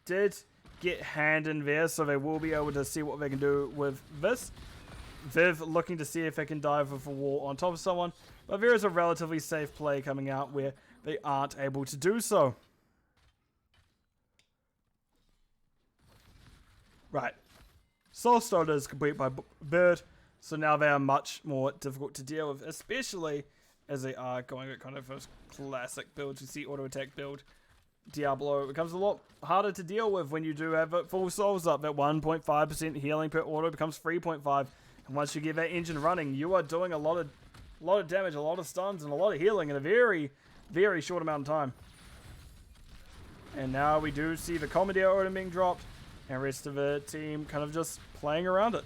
did get hand in there, so they will be able to see what they can do with this. Viv looking to see if they can dive with a wall on top of someone, but there is a relatively safe play coming out where they aren't able to do so. Right. Soul Starter is complete by Bird, so now they are much more difficult to deal with, especially as they are going at kind of those classic builds. You see auto attack build. Diablo becomes a lot harder to deal with when you do have it full souls up. That 1.5% healing per auto becomes 3.5, and once you get that engine running, you are doing a lot of damage, a lot of stuns, and a lot of healing in a very, very short amount of time. And now we do see the Commandeer auto being dropped, and the rest of the team kind of just playing around it.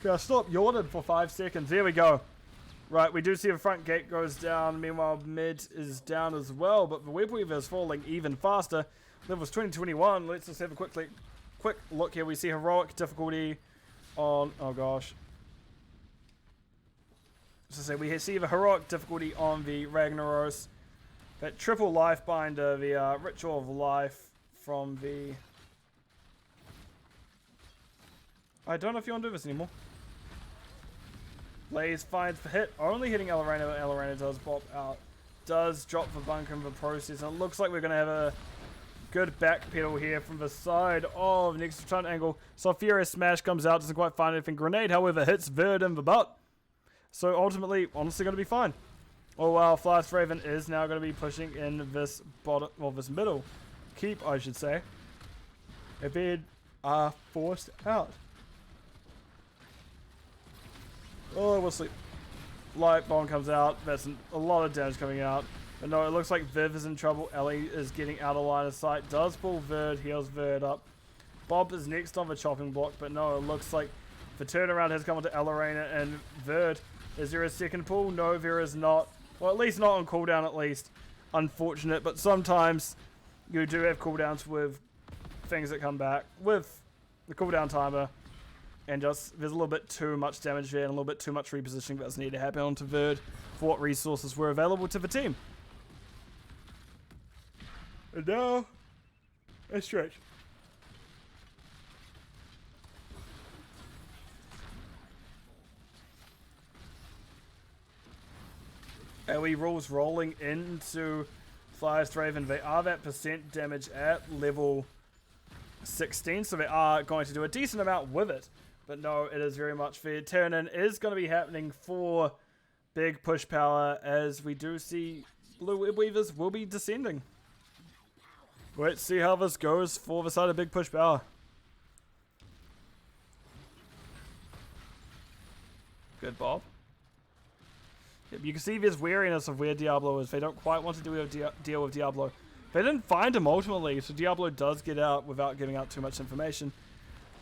Okay, stop yawning for 5 seconds. There we go. Right, we do see the front gate goes down. Meanwhile, mid is down as well, but the Web Weaver is falling even faster. Levels 2021. Let's just have a quick look here. We see heroic difficulty on... Oh, gosh. So we see the heroic difficulty on the Ragnaros. That triple life binder, the Ritual of Life from the... I don't know if you want to do this anymore. Blaze finds the hit, only hitting Elorena, but Elorena does pop out. Does drop the bunker in the process, and it looks like we're going to have a good backpedal here from the side of Nexus front angle. So Furious Smash comes out, doesn't quite find anything. Grenade, however, hits Verd in the butt. So ultimately, honestly going to be fine. Oh wow, Flash Raven is now going to be pushing in this bottom, well, this middle keep, I should say. If they are forced out. Oh, we'll sleep. Light bomb comes out. That's a lot of damage coming out. But no, it looks like Viv is in trouble. Ellie is getting out of line of sight. Does pull Verd, heals Verd up. Bob is next on the chopping block, but no, it looks like the turnaround has come onto Elorena and Verd. Is there a second pull? No, there is not. Well, at least not on cooldown, at least. Unfortunate, but sometimes you do have cooldowns with things that come back with the cooldown timer. And just, there's a little bit too much damage there and a little bit too much repositioning that does need to happen onto Verd for what resources were available to the team. And now, a stretch. AoE rules rolling into Flyers Raven. They are that percent damage at level 16, so they are going to do a decent amount with it. But no, it is very much fair. Turn-in is going to be happening for big push power, as we do see Blue Web Weavers will be descending. Let's see how this goes for the side of big push power. Good, Bob. Yep, you can see there's wariness of where Diablo is. They don't quite want to deal with Diablo. They didn't find him ultimately, so Diablo does get out without giving out too much information.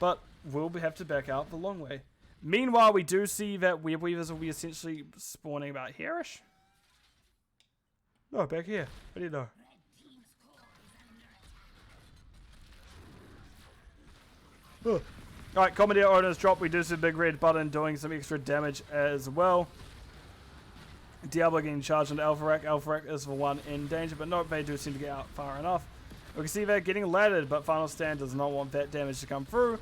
But we'll have to back out the long way. Meanwhile, we do see that Web Weavers will be essentially spawning about here-ish. No, back here. What do you know? Oh. Alright, Commandeer owners drop. We do see a big red button doing some extra damage as well. Diablo getting charged into Alpharak. Alpharak is the one in danger, but no, they do seem to get out far enough. We can see they're getting laddered, but Final Stand does not want that damage to come through.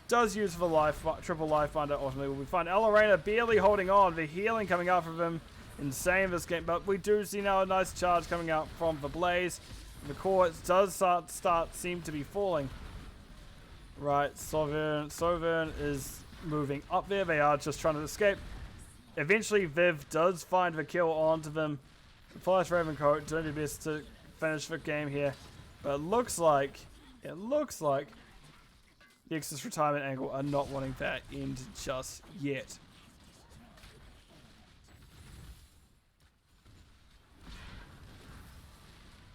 Does use the life, triple life binder. Ultimately, we find Elorena barely holding on. The healing coming out from him, insane this game. But we do see now a nice charge coming out from the Blaze. The core does seem to be falling. Right, Sovern is moving up there. They are just trying to escape. Eventually, Viv does find the kill onto them. Flash Ravencoat doing their best to finish the game here. But it looks like Nexus Retirement Angle are not wanting that end just yet.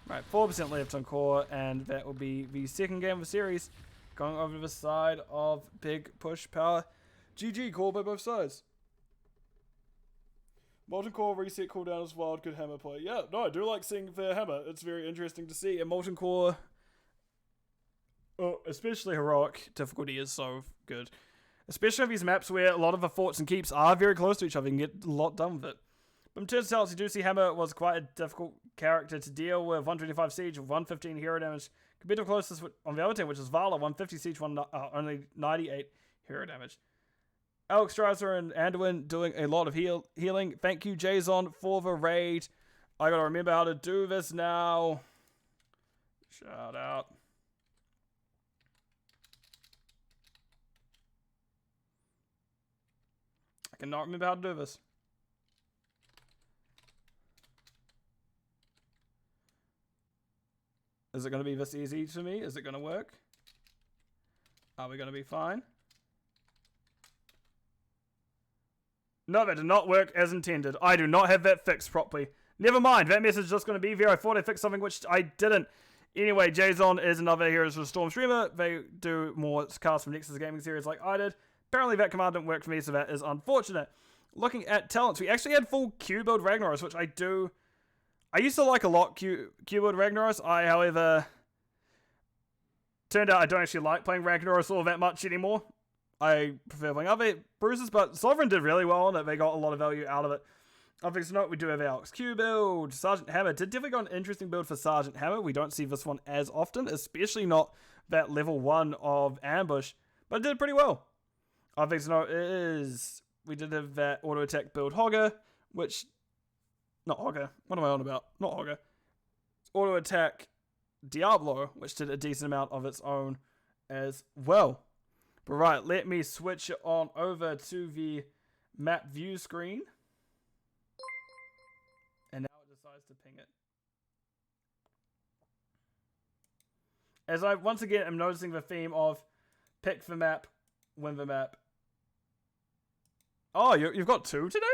Right, 4% left on core, and that will be the second game of the series. Going over to the side of big push power. GG, core by both sides. Molten Core reset cooldown is wild, good hammer play. Yeah, no, I do like seeing the hammer. It's very interesting to see. And Molten Core, especially heroic difficulty, is so good. Especially on these maps where a lot of the forts and keeps are very close to each other, you can get a lot done with it. But in terms of stats, you do see Hammer was quite a difficult character to deal with. 125 siege, 115 hero damage. Compared to closest on the other team, which is Vala, 150 siege, only 98 hero damage. Alex Strasser and Anduin doing a lot of healing. Thank you, Jason, for the raid. I gotta remember how to do this now. Shout out. I cannot remember how to do this. Is it going to be this easy for me? Is it going to work? Are we going to be fine? No, that did not work as intended. I do not have that fixed properly. Never mind, that message is just going to be there. I thought I fixed something which I didn't. Anyway, Jason is another Heroes of the Storm streamer. They do more casts from Nexus gaming series like I did. Apparently that command didn't work for me, so that is unfortunate. Looking at talents, we actually had full Q build Ragnaros, which I do... I used to like a lot Q build Ragnaros. I, however... turned out I don't actually like playing Ragnaros all that much anymore. I prefer playing other bruises, but Sovereign did really well on it. They got a lot of value out of it. Obviously, note we do have Alex Q build. Sergeant Hammer did definitely got an interesting build for Sergeant Hammer. We don't see this one as often, especially not that level 1 of Ambush, but it did pretty well. Obviously, note is we did have that auto attack build Hogger, which not Hogger. What am I on about? Not Hogger. Auto attack Diablo, which did a decent amount of its own as well. But right, let me switch it on over to the map view screen. And now it decides to ping it. As I once again am noticing the theme of pick the map, win the map. Oh, you've got 2 today?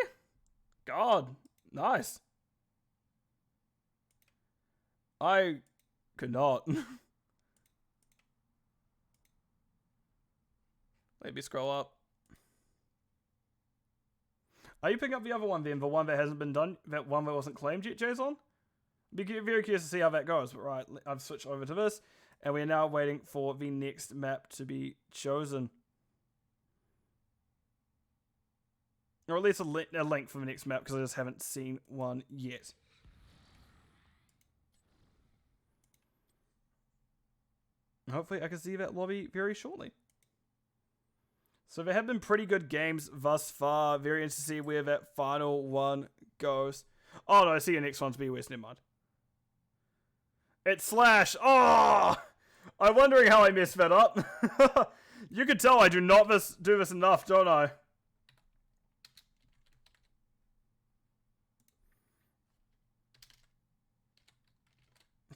God, nice. I could not. Maybe scroll up. Are you picking up the other one then? The one that hasn't been done? That one that wasn't claimed yet, Jason? Be very curious to see how that goes. But right, I've switched over to this. And we're now waiting for the next map to be chosen. Or at least a link for the next map, because I just haven't seen one yet. Hopefully I can see that lobby very shortly. So there have been pretty good games thus far. Very interested to see where that final one goes. Oh no, I see your next one's BOS, never mind. It's Slash. Oh! I'm wondering how I messed that up. You can tell I do not do this enough, don't I?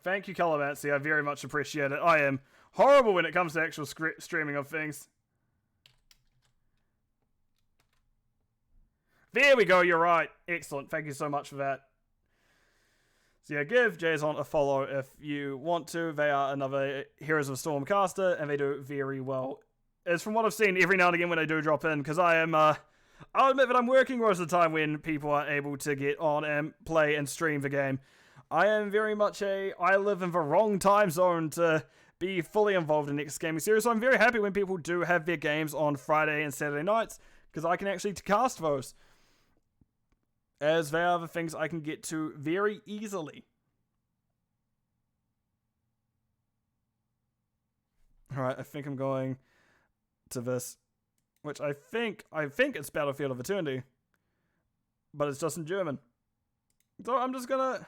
Thank you, Calamancy. I very much appreciate it. I am horrible when it comes to actual streaming of things. There we go, you're right. Excellent. Thank you so much for that. So yeah, give Jason a follow if you want to. They are another Heroes of Storm caster, and they do very well. As from what I've seen every now and again when I do drop in, because I am, I'll admit that I'm working most of the time when people are able to get on and play and stream the game. I am very much I live in the wrong time zone to be fully involved in Nexus gaming series, so I'm very happy when people do have their games on Friday and Saturday nights, because I can actually cast those. As they are the things I can get to very easily. Alright, I think I'm going to this. Which I think it's Battlefield of Eternity. But it's just in German. So I'm just gonna...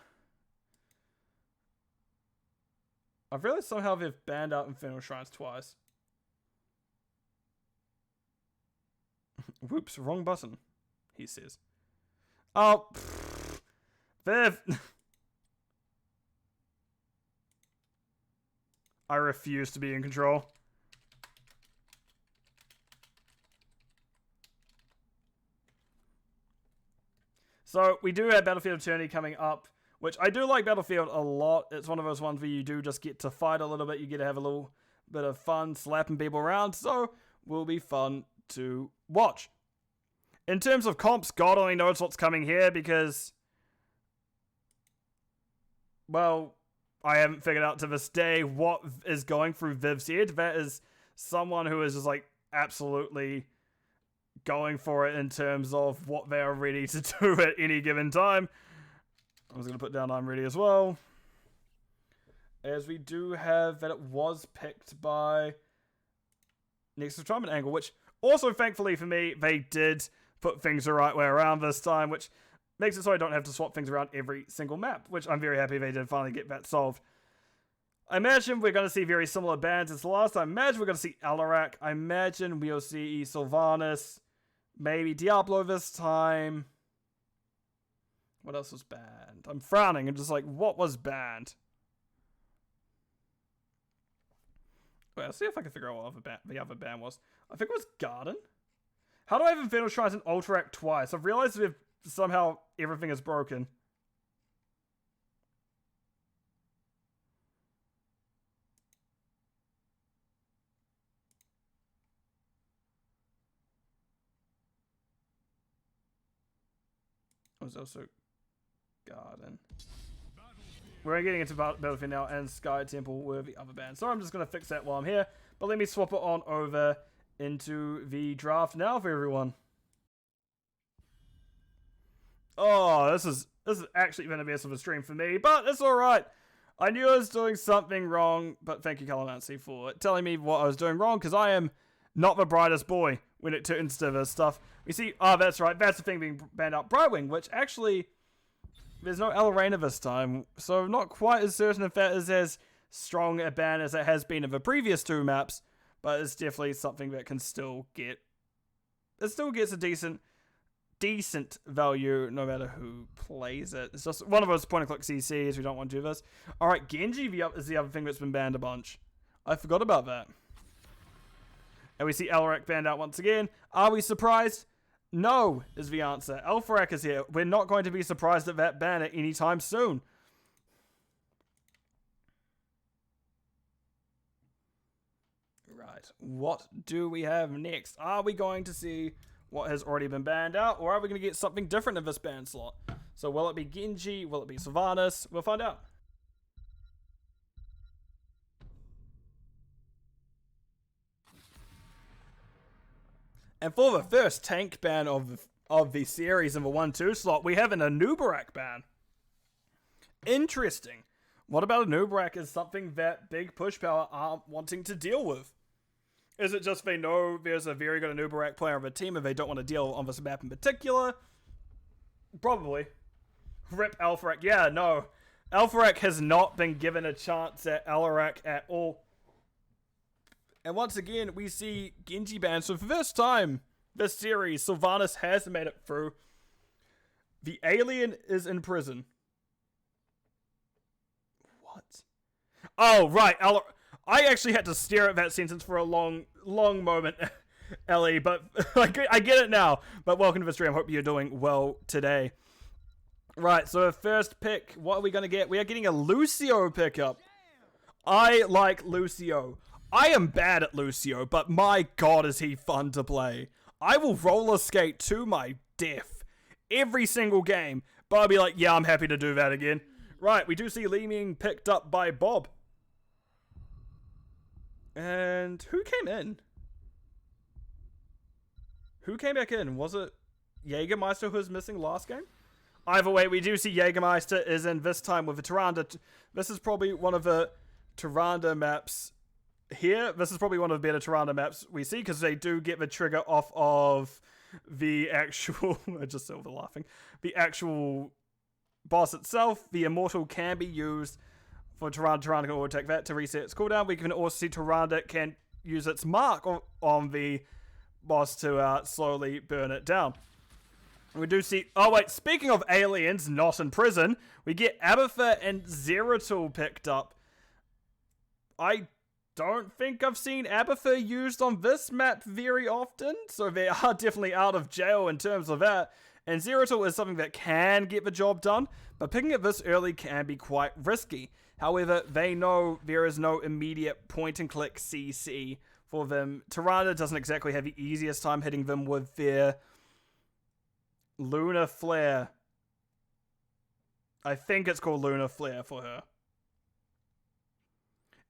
I've realized somehow they've banned out Infernal Shrines twice. Whoops, wrong button, he says. Oh, Viv! I refuse to be in control. So, we do have Battlefield Eternity coming up, which I do like Battlefield a lot. It's one of those ones where you do just get to fight a little bit. You get to have a little bit of fun slapping people around, so will be fun to watch. In terms of comps, God only knows what's coming here because, well, I haven't figured out to this day what is going through Viv's head. That is someone who is just like absolutely going for it in terms of what they are ready to do at any given time. I was going to put down I'm ready as well. As we do have that it was picked by Nexus Trumpet Angle, which also, thankfully for me, they did put things the right way around this time, which makes it so I don't have to swap things around every single map, which I'm very happy they did finally get that solved. I imagine we're going to see very similar bans as the last time. I imagine we're going to see Alarak. I imagine we'll see Sylvanas. Maybe Diablo this time. What else was banned? I'm frowning. I'm just like, what was banned? Wait, I'll see if I can figure out what the other ban was. I think it was Garden. How do I have Infernal Shrines and Alteract twice? I've realized that somehow everything is broken. It was also Garden. We're getting into Battlefield now, and Sky Temple were the other bands. So I'm just going to fix that while I'm here. But let me swap it on over into the draft now for everyone. Oh, this is actually been a mess of a stream for me, but it's alright. I knew I was doing something wrong, but thank you, Calamancy, for telling me what I was doing wrong, because I am not the brightest boy when it turns to this stuff. We see, oh, that's right, that's the thing being banned out, Brightwing, which actually, there's no Elorena this time, so I'm not quite as certain if that is as strong a ban as it has been in the previous two maps, but it's definitely something that can still get, it still gets a decent value no matter who plays it. It's just one of those point and click CCs, we don't want to do this. Alright, Genji is the other thing that's been banned a bunch. I forgot about that. And we see Alarak banned out once again. Are we surprised? No, is the answer. Alpharak is here. We're not going to be surprised at that ban at any time soon. Right, what do we have next? Are we going to see what has already been banned out, or are we going to get something different in this ban slot? So will it be Genji? Will it be Sylvanas? We'll find out. And for the first tank ban of the series in the 1-2 slot, we have an Anubarak ban. Interesting. What about Anubarak is something that Big Push Power aren't wanting to deal with? Is it just they know there's a very good Anubarak player on the team and they don't want to deal on this map in particular? Probably. Rip Alpharak. Yeah, no. Alpharak has not been given a chance at Alarak at all. And once again, we see Genji banned. So for the first time this series, Sylvanas has made it through. The alien is in prison. What? Oh, right. I actually had to stare at that sentence for a long moment, Ellie, but I get it now. But welcome to the stream. Hope you're doing well today. Right, so first pick, what are we going to get? We are getting a Lucio pickup. I like Lucio. I am bad at Lucio, but my god is he fun to play. I will roller skate to my death every single game, but I'll be like, yeah, I'm happy to do that again. Right, we do see Lee being picked up by Bob. And who came in? Who came back in? Was it Jägermeister who was missing last game? Either way, we do see Jägermeister is in this time with a Tyrande. This is probably one of the Tyrande maps here. This is probably one of the better Tyrande maps we see because they do get the trigger off of the actual... I just saw the laughing. The actual boss itself. The Immortal can be used for Tyrande. Tyrande can auto-attack that to reset its cooldown. We can also see Tyrande can use its mark on the boss to slowly burn it down. We do see... Oh, wait. Speaking of aliens not in prison, we get Abathur and Zeratul picked up. I don't think I've seen Abathur used on this map very often, so they are definitely out of jail in terms of that. And Zeratul is something that can get the job done, but picking it this early can be quite risky. However, they know there is no immediate point-and-click CC for them. Tyrande doesn't exactly have the easiest time hitting them with their Lunar Flare. I think it's called Lunar Flare for her.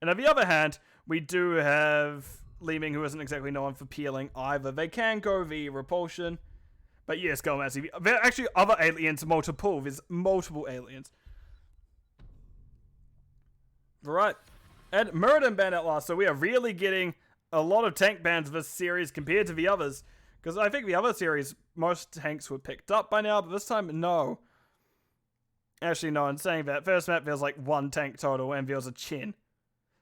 And on the other hand, we do have Li-Ming, who isn't exactly known for peeling either. They can go the Repulsion. But yes, go massive. There are actually other aliens multiple. There's multiple aliens. Right. And Muradin ban at last. So we are really getting a lot of tank bans this series compared to the others. Because I think the other series, most tanks were picked up by now. But this time, no. Actually, no, in saying that, first map there's like 1 tank total and there's a Chen.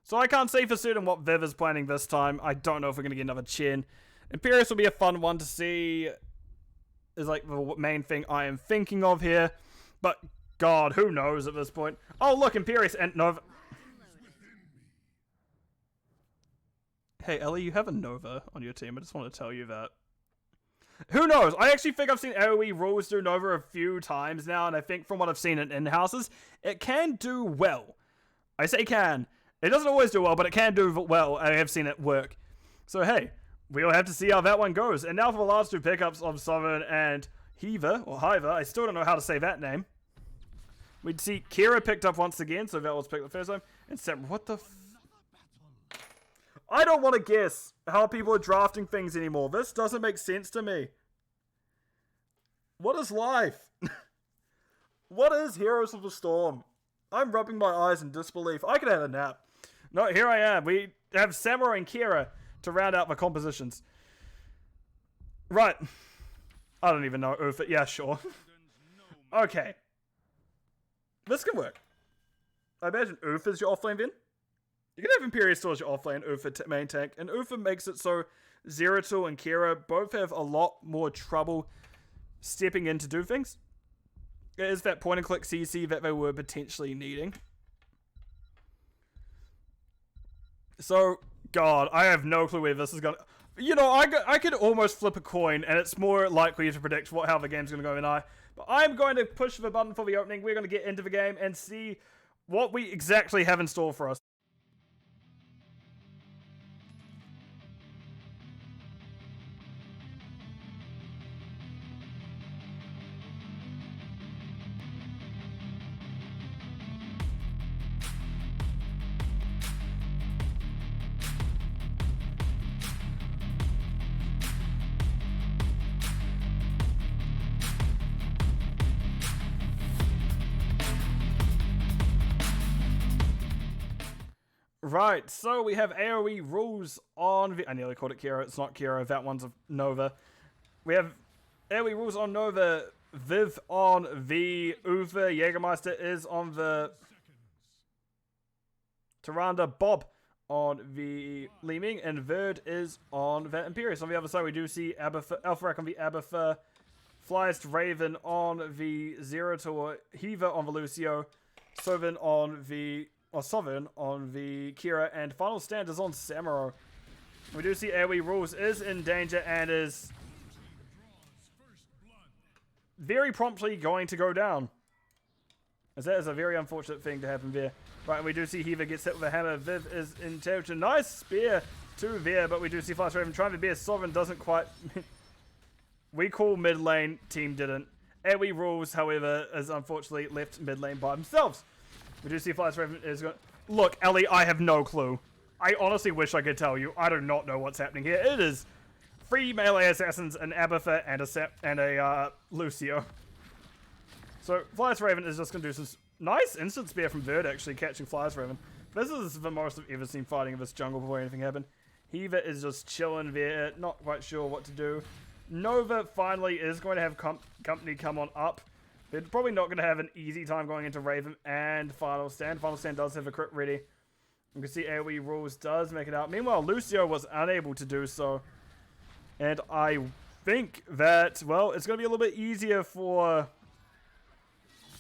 So I can't say for certain what Viv is planning this time. I don't know if we're going to get another Chen. Imperius will be a fun one to see. Is like the main thing I am thinking of here. But God, who knows at this point. Oh look, Imperius and Nova. Hey Ellie, you have a Nova on your team. I just want to tell you that. Who knows? I actually think I've seen AoE rules do Nova a few times now. And I think from what I've seen in houses, it can do well. I say can. It doesn't always do well, but it can do well. I have seen it work. So hey, we'll have to see how that one goes. And now for the last 2 pickups of Sovereign and Hiva, or Hiva. I still don't know how to say that name. We'd see Kira picked up once again, so that was picked the first time. And Sam, what the I don't want to guess how people are drafting things anymore. This doesn't make sense to me. What is life? What is Heroes of the Storm? I'm rubbing my eyes in disbelief. I could have a nap. No, here I am. We have Samurai and Kira to round out the compositions. Right. I don't even know. Oof it. Yeah, sure. Okay. This can work. I imagine Oof is your offlane then. You can have Imperius still as your offlane, Oof main tank. And Oof makes it so Zeratul and Kira both have a lot more trouble stepping in to do things. It is that point and click CC that they were potentially needing. So, God, I have no clue where this is going to... You know, I could almost flip a coin, and it's more likely to predict how the game's going to go than I. But I'm going to push the button for the opening. We're going to get into the game and see what we exactly have in store for us. Right, so we have AoE rules on... I nearly called it Kira. It's not Kira. That one's a Nova. We have AoE rules on Nova. Viv on the Uva. Jägermeister is on the Tyrande. Bob on the Li-Ming. And Verd is on the Imperius. On the other side, we do see Alpharak on the Abathur. Flyest Raven on the Zeratul. Hiva on the Lucio. Sovereign on the... Sovereign on the Kira, and Final Stand is on Samuro. We do see AoE rules is in danger and is very promptly going to go down. As that is a very unfortunate thing to happen there. Right, and we do see Hiva gets hit with a hammer. Viv is in territory. Nice spear to there, but we do see Flash Raven trying to bear. Sovereign doesn't quite... We call mid lane, team didn't. AoE rules, however, is unfortunately left mid lane by themselves. We do see Flash Raven is going... Look, Ellie, I have no clue. I honestly wish I could tell you. I do not know what's happening here. It is 3 melee assassins, an Abathur, and a Lucio. So, Flash Raven is just going to do some nice instant spear from Verd, actually, catching Flash Raven. This is the most I've ever seen fighting in this jungle before anything happened. Hiva is just chilling there, not quite sure what to do. Nova finally is going to have company come on up. They're probably not going to have an easy time going into Raven and Final Stand. Final Stand does have a crit ready. You can see AoE rules does make it out. Meanwhile, Lucio was unable to do so. And I think that, well, it's going to be a little bit easier for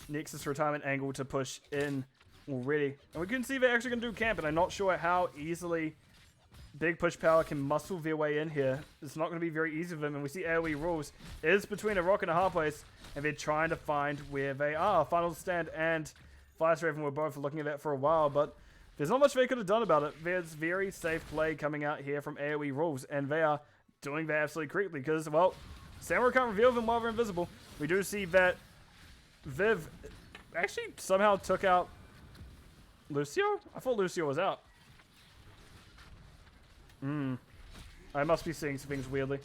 Nexus Retirement Angle to push in already. And we can see they're actually going to do camp, and I'm not sure how easily Big Push Power can muscle their way in here. It's not going to be very easy for them, and we see AoE rules is between a rock and a hard place. And they're trying to find where they are. Final Stand and Flash Raven were both looking at that for a while, but there's not much they could have done about it. There's very safe play coming out here from AoE rules, and they are doing that absolutely correctly because, well, Samurai can't reveal them while they're invisible. We do see that Viv actually somehow took out Lucio? I thought Lucio was out. I must be seeing some things weirdly.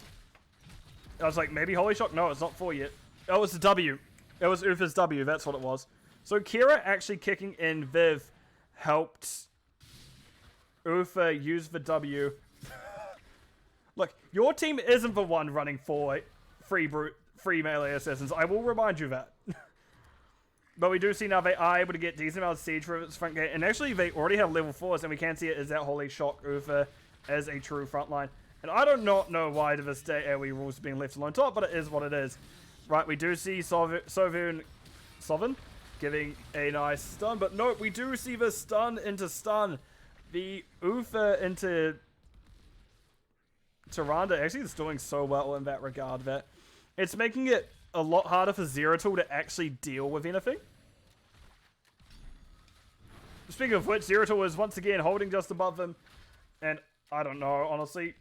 I was like, maybe Holy Shock? No, it's not 4 yet. Oh, it was the W. It was Ufa's W, that's what it was. So Kira actually kicking in Viv helped Ufa use the W. Look, your team isn't the one running for free melee assassins. I will remind you that. But we do see now they are able to get decent amount of siege for its front gate. And actually, they already have level 4s, and we can see it is that Holy Shock Ufa as a true frontline. And I do not know why to this day AoE rules are being left alone top, but it is what it is. Right, we do see Sovereign giving a nice stun. But no, we do see the stun into stun. The Ufa into Tyrande actually is doing so well in that regard that it's making it a lot harder for Zeratul to actually deal with anything. Speaking of which, Zeratul is once again holding just above them. And I don't know, honestly.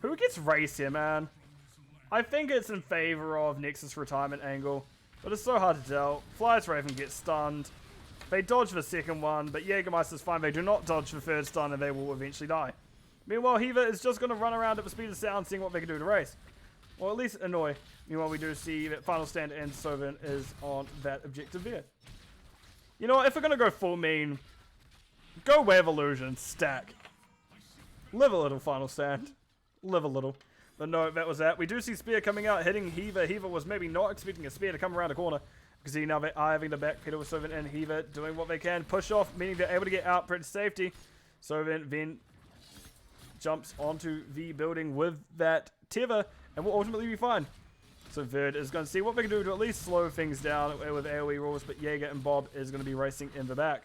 Who gets race here, man? I think it's in favor of Nexus retirement angle. But it's so hard to tell. Flyers Raven gets stunned. They dodge the second one, but Jägermeister's fine. They do not dodge the third stun and they will eventually die. Meanwhile, Hiva is just going to run around at the speed of sound, seeing what they can do to race. Or at least annoy. Meanwhile, we do see that Final Stand and Sovin is on that objective there. You know what? If we're going to go full mean, go Wave Illusion, stack. Live a little, Final Stand. Live a little. But no, that was that. We do see Spear coming out, hitting Hiva. Hiva was maybe not expecting a Spear to come around the corner. Because now they are having the backpedal with Sovin and Hiva doing what they can. Push off, meaning they're able to get out pretty safety. Sovin then jumps onto the building with that Tether and will ultimately be fine. So Verd is going to see what they can do to at least slow things down with AoE rules, but Jaeger and Bob is going to be racing in the back.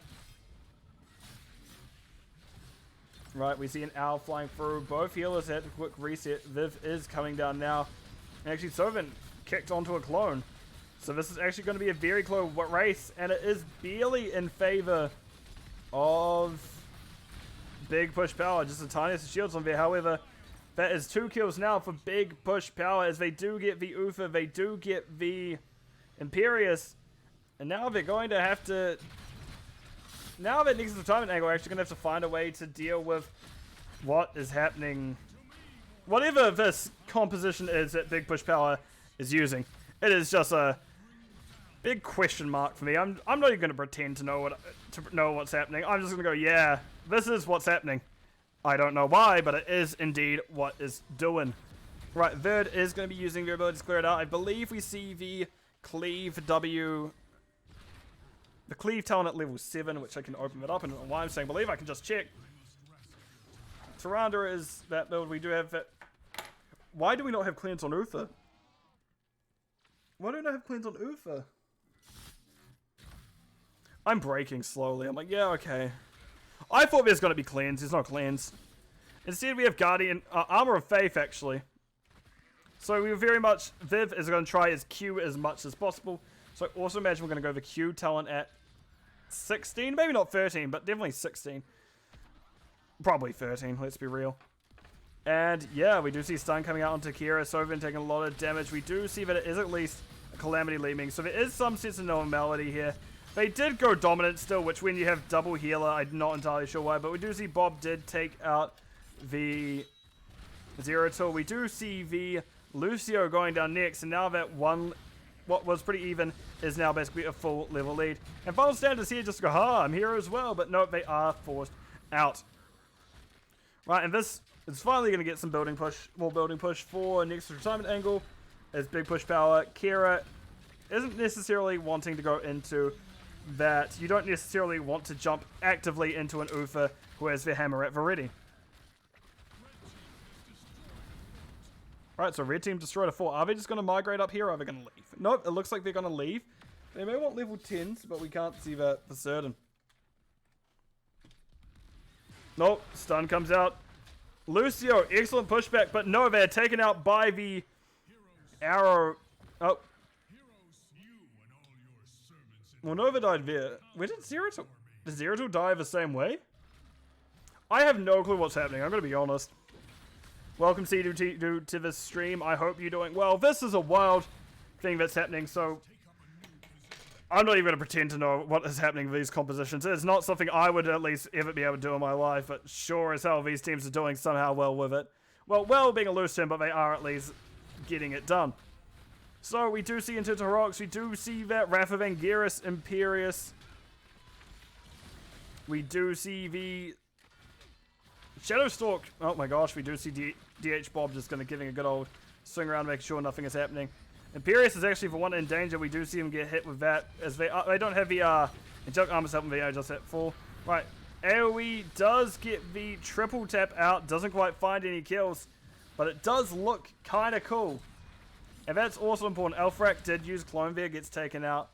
Right, we see an owl flying through. Both healers had a quick reset. Viv is coming down now. And actually, Sovin kicked onto a clone. So this is actually going to be a very close race, and it is barely in favor of Big Push Power. Just the tiniest of shields on there. However, that is 2 kills now for Big Push Power, as they do get the Ufa, they do get the Imperius, and now they're going to have to... Now that Nexus retirement angle, actually going to have to find a way to deal with what is happening. Whatever this composition is that Big Push Power is using, it is just a big question mark for me. I'm not even going to pretend to know what's happening. I'm just going to go, yeah, this is what's happening. I don't know why, but it is indeed what is doing. Right, Verd is going to be using their ability to clear it out. I believe we see the Cleave W... The Cleave talent at level 7, which I can open it up. I don't know why I'm saying believe. I can just check. Tyrande is that build. We do have that. Why do we not have cleanse on Uther? Why don't I have cleanse on Uther? I'm breaking slowly. I'm like, yeah, okay. I thought there's going to be cleanse. There's no cleanse. Instead, we have Guardian. Armor of Faith, actually. So we very much... Viv is going to try his Q as much as possible. So I also imagine we're going to go the Q talent at 16. Maybe not 13, but definitely 16. Probably 13, let's be real. And yeah, we do see stun coming out onto Kira. Sovin taking a lot of damage. We do see that it is at least a Calamity leaving. So there is some sense of normality here. They did go dominant still, which when you have double healer, I'm not entirely sure why. But we do see Bob did take out the Zeratul. We do see the Lucio going down next. And now that what was pretty even is now basically a full level lead. And Final Stand is here just to go, I'm here as well. But no, they are forced out. Right, and this is finally going to get some more building push for Nexus retirement angle. As Big Push Power, Kira isn't necessarily wanting to go into that. You don't necessarily want to jump actively into an Ufa who has their hammer at the ready. Right, so red team destroyed a 4. Are they just going to migrate up here or are they going to leave? Nope, it looks like they're going to leave. They may want level 10s, but we can't see that for certain. Nope, stun comes out. Lucio, excellent pushback, but no, they're taken out by the arrow. Oh. Well, Nova died there. Where did Zeratul? Did Zeratul die the same way? I have no clue what's happening, I'm going to be honest. Welcome, C2 to this stream. I hope you're doing well. This is a wild thing that's happening, so I'm not even going to pretend to know what is happening with these compositions. It's not something I would at least ever be able to do in my life, but sure as hell these teams are doing somehow well with it. Well being a loose term, but they are at least getting it done. So we do see into Heroics, we do see that Wrath of Anguirus, Imperius. We do see the Shadowstalk. Oh my gosh, we do see DH Bob just going to giving a good old swing around, making sure nothing is happening. Imperius is actually the one in danger. We do see him get hit with that, as they don't have the angelic armor helping the just hit full. Right, AoE does get the triple tap out, doesn't quite find any kills, but it does look kind of cool. And that's also important. Elfrak did use Clone Veer, gets taken out.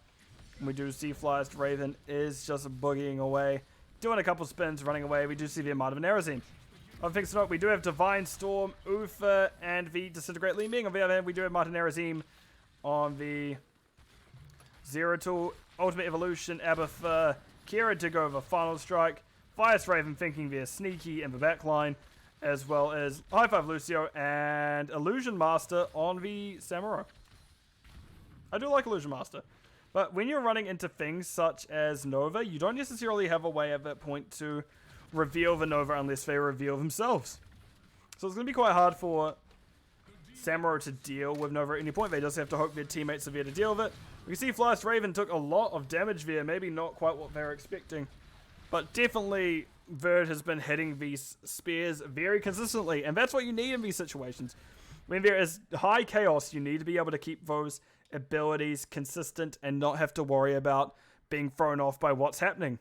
And we do see Flyest Raven is just boogieing away, doing a couple spins, running away. We do see the Amount of Nerazine. Other things to note, we do have Divine Storm, Ufa, and the Disintegrate Li Ming. On the other hand, we do have Martin Nerazine on the Zero Tool, Ultimate Evolution, Abathur, Kira to go over Final Strike, Flyest Raven thinking they're sneaky in the backline, as well as High Five Lucio and Illusion Master on the Samurai. I do like Illusion Master. But when you're running into things such as Nova, you don't necessarily have a way at that point to reveal the Nova unless they reveal themselves. So it's going to be quite hard for Samurai to deal with Nova at any point. They just have to hope their teammates are there to deal with it. We can see Flyest Raven took a lot of damage there, maybe not quite what they were expecting. But definitely Verd has been hitting these spears very consistently, and that's what you need in these situations. When there is high chaos, you need to be able to keep those abilities consistent and not have to worry about being thrown off by what's happening.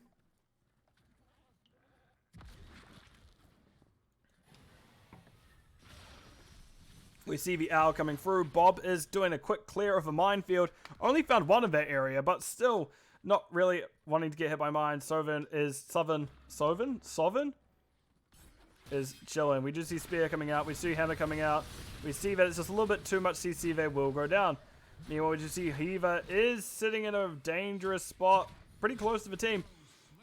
We see the owl coming through. Bob is doing a quick clear of a minefield. Only found one in that area, but still not really wanting to get hit by mines. Sovereign is chilling. We do see Spear coming out. We see Hammer coming out. We see that it's just a little bit too much CC. They will go down. Meanwhile, we do see Hiva is sitting in a dangerous spot, pretty close to the team.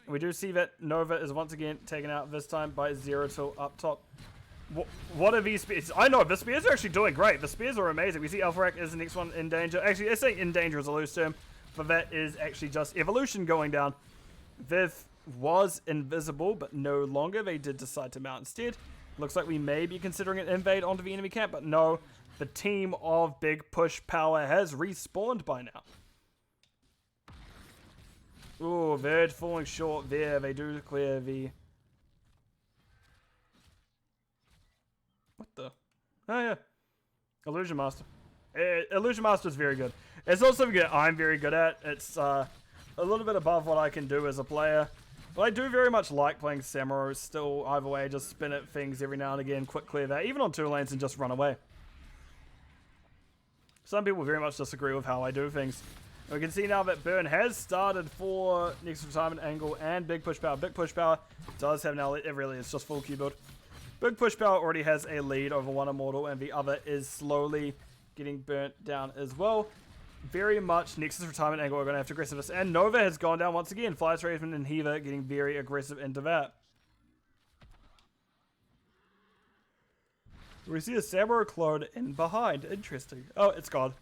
And we do see that Nova is once again taken out, this time by Zero Tool up top. What are these spears? I know, the spears are actually doing great. The spears are amazing. We see Alpharak is the next one in danger. Actually, I say in danger is a loose term, but that is actually just evolution going down. Viv was invisible, but no longer. They did decide to mount instead. Looks like we may be considering an invade onto the enemy camp, but no. The team of Big Push Power has respawned by now. Ooh, Verd falling short there. They do clear the... What the? Oh, yeah. Illusion Master. Illusion Master is very good. It's also something that I'm very good at. It's a little bit above what I can do as a player. But I do very much like playing Samurai still. Either way, just spin at things every now and again, quick clear that, even on 2 lanes, and just run away. Some people very much disagree with how I do things. And we can see now that Burn has started for Nexus Retirement Angle and Big Push Power. Big Push Power does have now, it really is just full Q build. Big Push Power already has a lead over one Immortal, and the other is slowly getting burnt down as well. Very much Nexus Retirement Angle are going to have to aggressive this. And Nova has gone down once again. Flyest Raven and Hiva getting very aggressive into that. We see a Samurai clone in behind. Interesting. Oh, it's gone.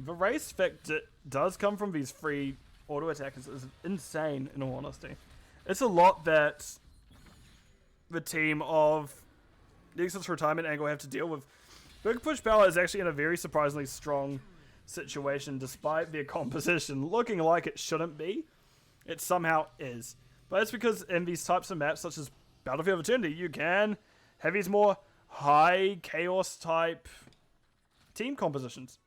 The race effect does come from these free auto attackers. It's insane, in all honesty. It's a lot that the team of Nexus Retirement Angle have to deal with. Big Push Power is actually in a very surprisingly strong situation, despite their composition looking like it shouldn't be. It somehow is. But it's because in these types of maps, such as Battlefield of Eternity, you can have these more high chaos type team compositions.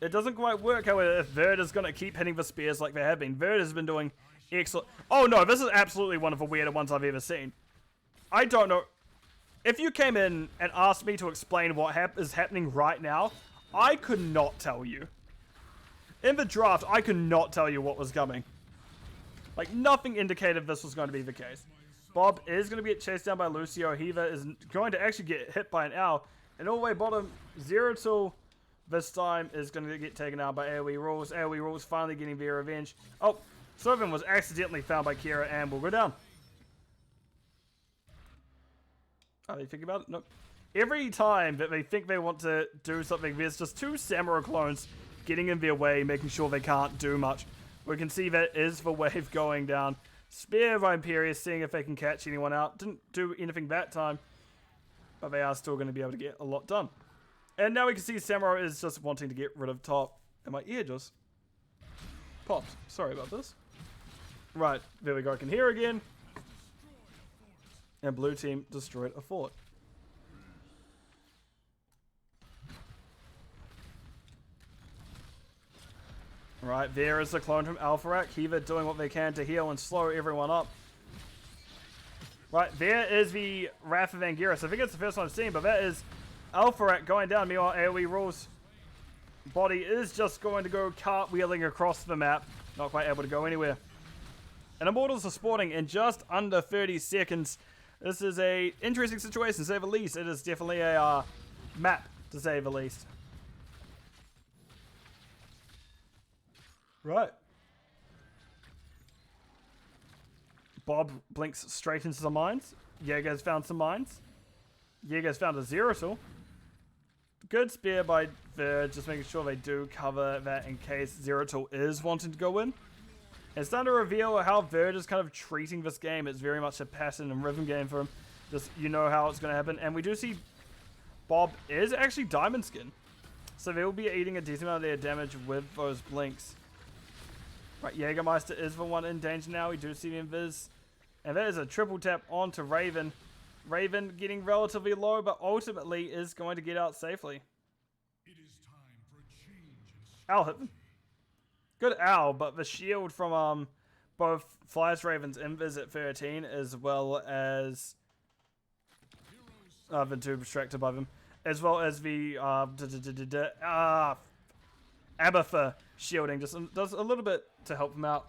It doesn't quite work, however, if Verd is going to keep hitting the spears like they have been. Verd has been doing excellent. Oh no, this is absolutely one of the weirder ones I've ever seen. I don't know. If you came in and asked me to explain what is happening right now, I could not tell you. In the draft, I could not tell you what was coming. Like, nothing indicated this was going to be the case. Bob is going to get chased down by Lucio. Hiva is going to actually get hit by an owl. And all the way bottom, Zero Tool this time is going to get taken out by AoE Rules. AoE Rules finally getting their revenge. Oh, Sylvan was accidentally found by Kira and will go down. Are they thinking about it? Nope. Every time that they think they want to do something, there's just 2 Samurai clones getting in their way, making sure they can't do much. We can see that is the wave going down. Spear by Imperius, seeing if they can catch anyone out. Didn't do anything that time, but they are still going to be able to get a lot done. And now we can see Samurai is just wanting to get rid of top. And my ear just popped. Sorry about this. Right, there we go. I can hear again. And blue team destroyed a fort. Right, there is the clone from Alpharak. Heaver doing what they can to heal and slow everyone up. Right, there is the Wrath of Anguirus. I think it's the first one I've seen, but that is Alpharak going down. Meanwhile, AoE rules body is just going to go cartwheeling across the map. Not quite able to go anywhere. And Immortals are spawning in just under 30 seconds. This is a interesting situation, to say the least. It is definitely a map, to say the least. Right. Bob blinks straight into the mines. Jaeger's found some mines. Jaeger's found a Zero Tool. Good spear by Verge, just making sure they do cover that in case Zero Tool is wanting to go in. It's starting to reveal how Verge is kind of treating this game. It's very much a pattern and rhythm game for him. Just, you know how it's going to happen. And we do see Bob is actually Diamond Skin. So they will be eating a decent amount of their damage with those blinks. Right, Jägermeister is the one in danger now. We do see the Invis. And that is a triple tap onto Raven. Raven getting relatively low, but ultimately is going to get out safely. It is time for a change in Owl hit them. Good owl, but the shield from both Flyers Raven's Invis at 13 as well as been too distracted by them. As well as the Abatha shielding just does a little bit to help them out.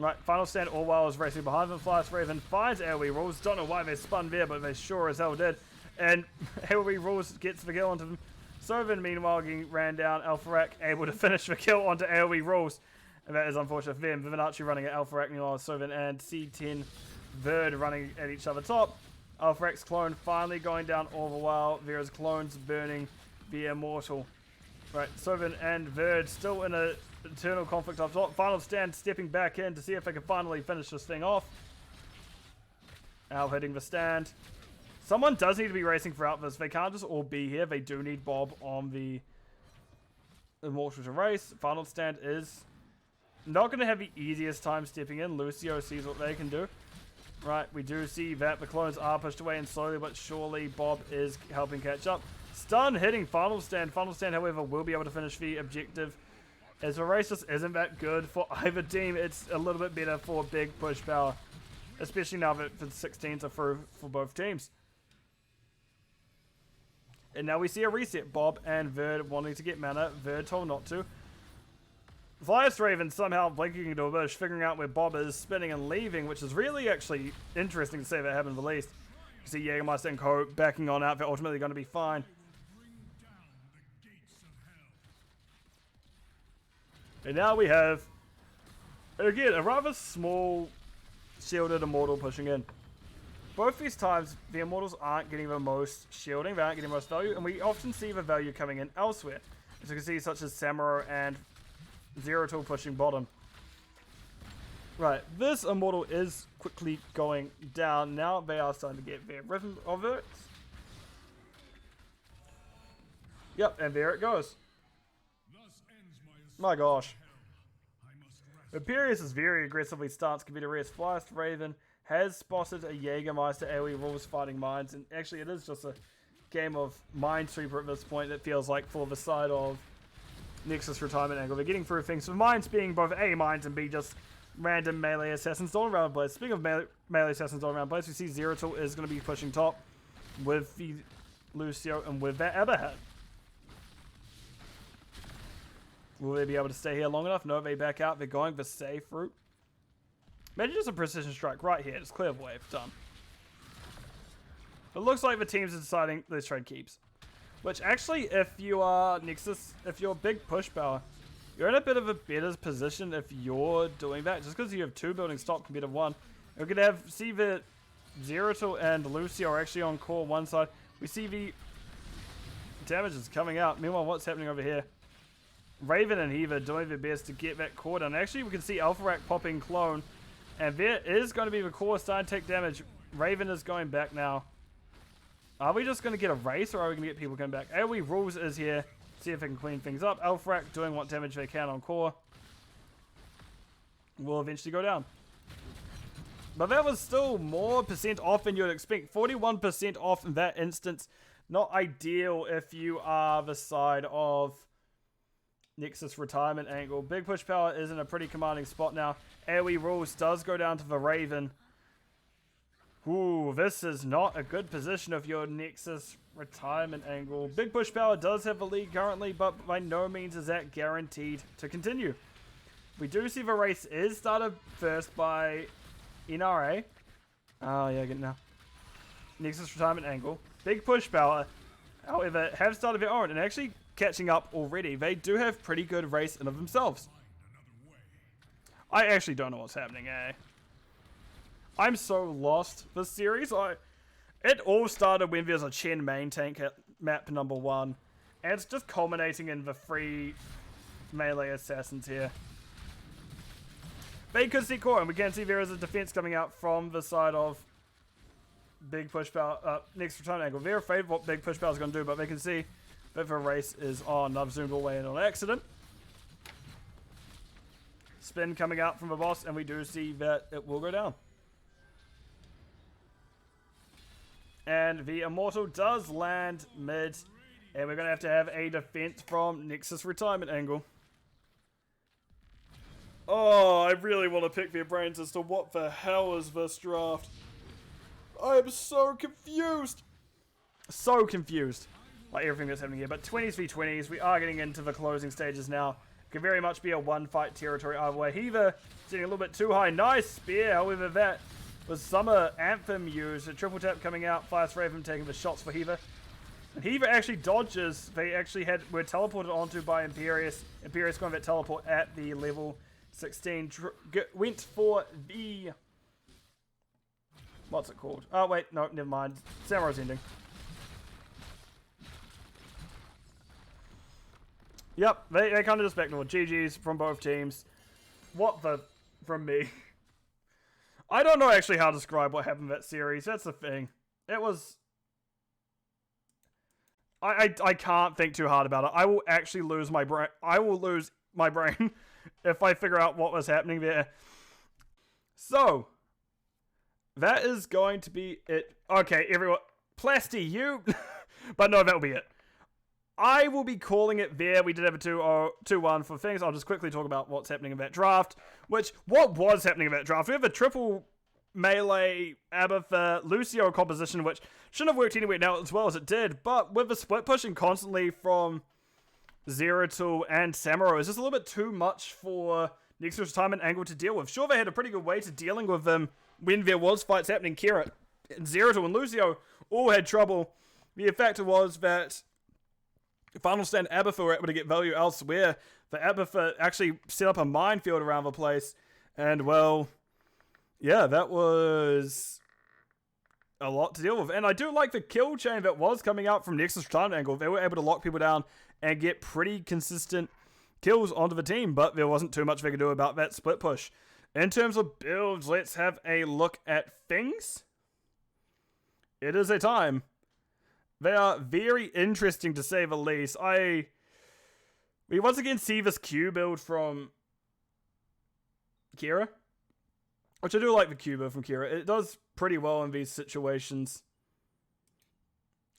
Right, final stand all while is racing behind them. Flyers Raven finds AoE rules. Don't know why they spun there, but they sure as hell did. And AoE rules gets the kill onto them. Sovin meanwhile getting ran down. Alpharak able to finish the kill onto AoE rules. And that is unfortunate for them. Vivinacci running at Alpharak meanwhile Sovin and C10 Verd running at each other top. Alpharak's clone finally going down all the while. Vera's clones burning the Immortal. Right, Sovin and Verd still in a eternal conflict up top. Final stand stepping back in to see if they can finally finish this thing off. Al hitting the stand. Someone does need to be racing for Outvis. They can't just all be here. They do need Bob on the Immortal to race. Final stand is not going to have the easiest time stepping in. Lucio sees what they can do. Right, we do see that the clones are pushed away, and slowly but surely Bob is helping catch up. Stun hitting Final stand. Final stand, however, will be able to finish the objective. As the race just isn't that good for either team, it's a little bit better for big push power. Especially now that the 16s are through for both teams. And now we see a reset. Bob and Verd wanting to get mana. Verd told not to. Flyers Raven somehow blinking into a bush, figuring out where Bob is, spinning and leaving, which is really actually interesting to say that happened at least. You see Jägermeister and Co. backing on out. They're ultimately going to be fine. And now we have, again, a rather small shielded Immortal pushing in. Both these times, the Immortals aren't getting the most shielding, they aren't getting the most value, and we often see the value coming in elsewhere. As you can see, such as Samuro and Zero Tool pushing bottom. Right, this Immortal is quickly going down. Now they are starting to get their rhythm of it. Yep, and there it goes. My gosh. Imperius is very aggressively starts computer race. Flyest Raven has spotted a Jägermeister AoE rules fighting mines, and actually it is just a game of Minesweeper at this point, it feels like, for the side of Nexus retirement angle. They're getting through things, for mines being both A, mines, and B, just random melee assassins all around the place. Speaking of melee assassins all around the place, we see Zero Tool is going to be pushing top with the Lucio and with that Aberhat. Will they be able to stay here long enough? No, they back out. They're going the safe route. Maybe just a precision strike right here. Just clear the wave. Done. It looks like the teams are deciding this trade keeps. Which actually, if you are Nexus, if you're big push power, you're in a bit of a better position if you're doing that. Just because you have 2 buildings stock compared to 1. We're going to see that Zeratul and Lucio are actually on core one side. We see the damage is coming out. Meanwhile, what's happening over here? Raven and Hiva doing their best to get that core done. Actually, we can see Alpharak popping clone. And there is going to be the core starting to take damage. Raven is going back now. Are we just going to get a race or are we going to get people coming back? AoE Rules is here. See if they can clean things up. Alpharak doing what damage they can on core. Will eventually go down. But that was still more percent off than you'd expect. 41% off in that instance. Not ideal if you are the side of Nexus retirement angle. Big push power is in a pretty commanding spot now. AoE Rules does go down to the Raven. Ooh, this is not a good position of your Nexus retirement angle. Big push power does have the lead currently, but by no means is that guaranteed to continue. We do see the race is started first by NRA. Oh yeah, get it now. Nexus retirement angle. Big push power. However, have started their own and actually catching up already. They do have pretty good race in of themselves. I actually don't know what's happening, eh? I'm so lost this series. It all started when there's a Chen main tank at map number 1. And it's just culminating in the 3 melee assassins here. They could see core, and we can see there is a defense coming out from the side of Big Push Power, next return angle. They're afraid of what Big Push Power is going to do, but they can see that the race is on. I've zoomed all the way in on accident. Spin coming out from the boss, and we do see that it will go down. And the Immortal does land mid, and we're going to have a defense from Nexus retirement angle. Oh, I really want to pick their brains as to what the hell is this draft. I am so confused. So confused by everything that's happening here. But 20s v 20s, we are getting into the closing stages now. Could very much be a one-fight territory either way. Hiva sitting a little bit too high. Nice spear, however, that was Summer Anthem used. A triple tap coming out. Fires Raven taking the shots for Hiva. And Hiva actually dodges. They actually were teleported onto by Imperius. Imperius going that teleport at the level 16. Went for the... What's it called? Oh, wait. No, never mind. Samurai's ending. Yep, they kind of just backdoored. GG's from both teams. What the... From me. I don't know actually how to describe what happened in that series. That's the thing. It was... I can't think too hard about it. I will actually lose my brain. I will lose my brain if I figure out what was happening there. So, that is going to be it. Okay, everyone. Plasty, you... But no, that'll be it. I will be calling it there. We did have a 2-1 for things. I'll just quickly talk about what's happening in that draft. What was happening in that draft? We have a triple melee Abathur Lucio composition, which shouldn't have worked anywhere now as well as it did. But with the split pushing constantly from Zeratul and Samuro, it's just a little bit too much for Nexus retirement angle to deal with. Sure, they had a pretty good way to dealing with them when there was fights happening. Kira, Zeratul, and Lucio all had trouble. The factor was that Final Stand Abathur were able to get value elsewhere. The Abathur actually set up a minefield around the place. And, well, yeah, that was a lot to deal with. And I do like the kill chain that was coming out from Nexus retirement angle. They were able to lock people down and get pretty consistent kills onto the team. But there wasn't too much they could do about that split push. In terms of builds, let's have a look at things. It is a time. They are very interesting to say the least. We once again see this Q build from Kira. Which I do like the Q build from Kira. It does pretty well in these situations.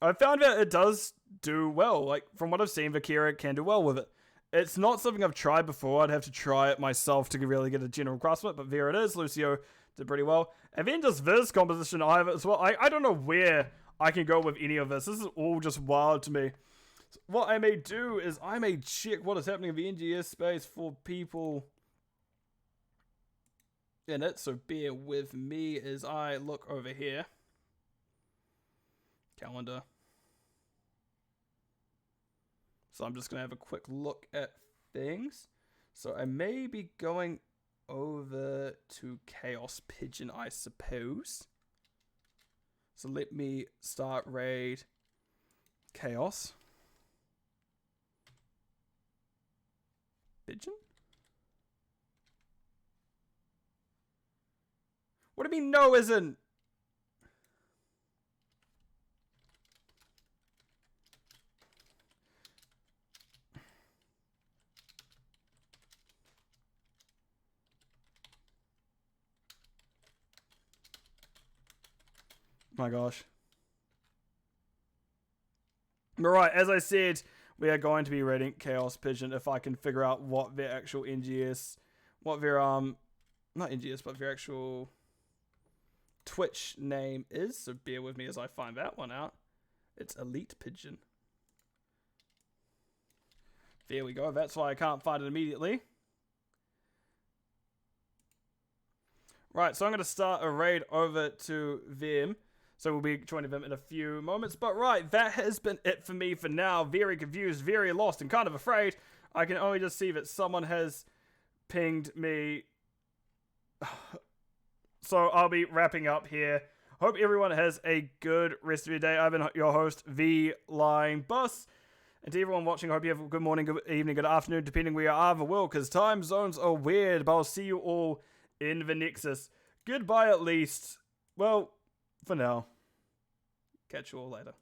I found that it does do well. Like, from what I've seen, the Kira can do well with it. It's not something I've tried before. I'd have to try it myself to really get a general grasp of it. But there it is. Lucio did pretty well. And then just this composition I have as well. I don't know where I can go with any of this. This is all just wild to me. So what I may do is I may check what is happening in the NGS space for people in it. So bear with me as I look over here. Calendar. So I'm just going to have a quick look at things. So I may be going over to Chaos Pigeon, I suppose. So let me start raid Chaos Pigeon? What do you mean no isn't? My gosh. But right, as I said, we are going to be raiding Chaos Pigeon if I can figure out what their actual NGS, what their, not NGS, but their actual Twitch name is. So bear with me as I find that one out. It's Elite Pigeon. There we go. That's why I can't find it immediately. Right, so I'm going to start a raid over to them. So we'll be joining them in a few moments. But right, that has been it for me for now. Very confused, very lost, and kind of afraid. I can only just see that someone has pinged me. So I'll be wrapping up here. Hope everyone has a good rest of your day. I've been your host, The Line Bus. And to everyone watching, I hope you have a good morning, good evening, good afternoon, depending where you are in the world, because time zones are weird. But I'll see you all in the Nexus. Goodbye at least. Well, for now. Catch you all later.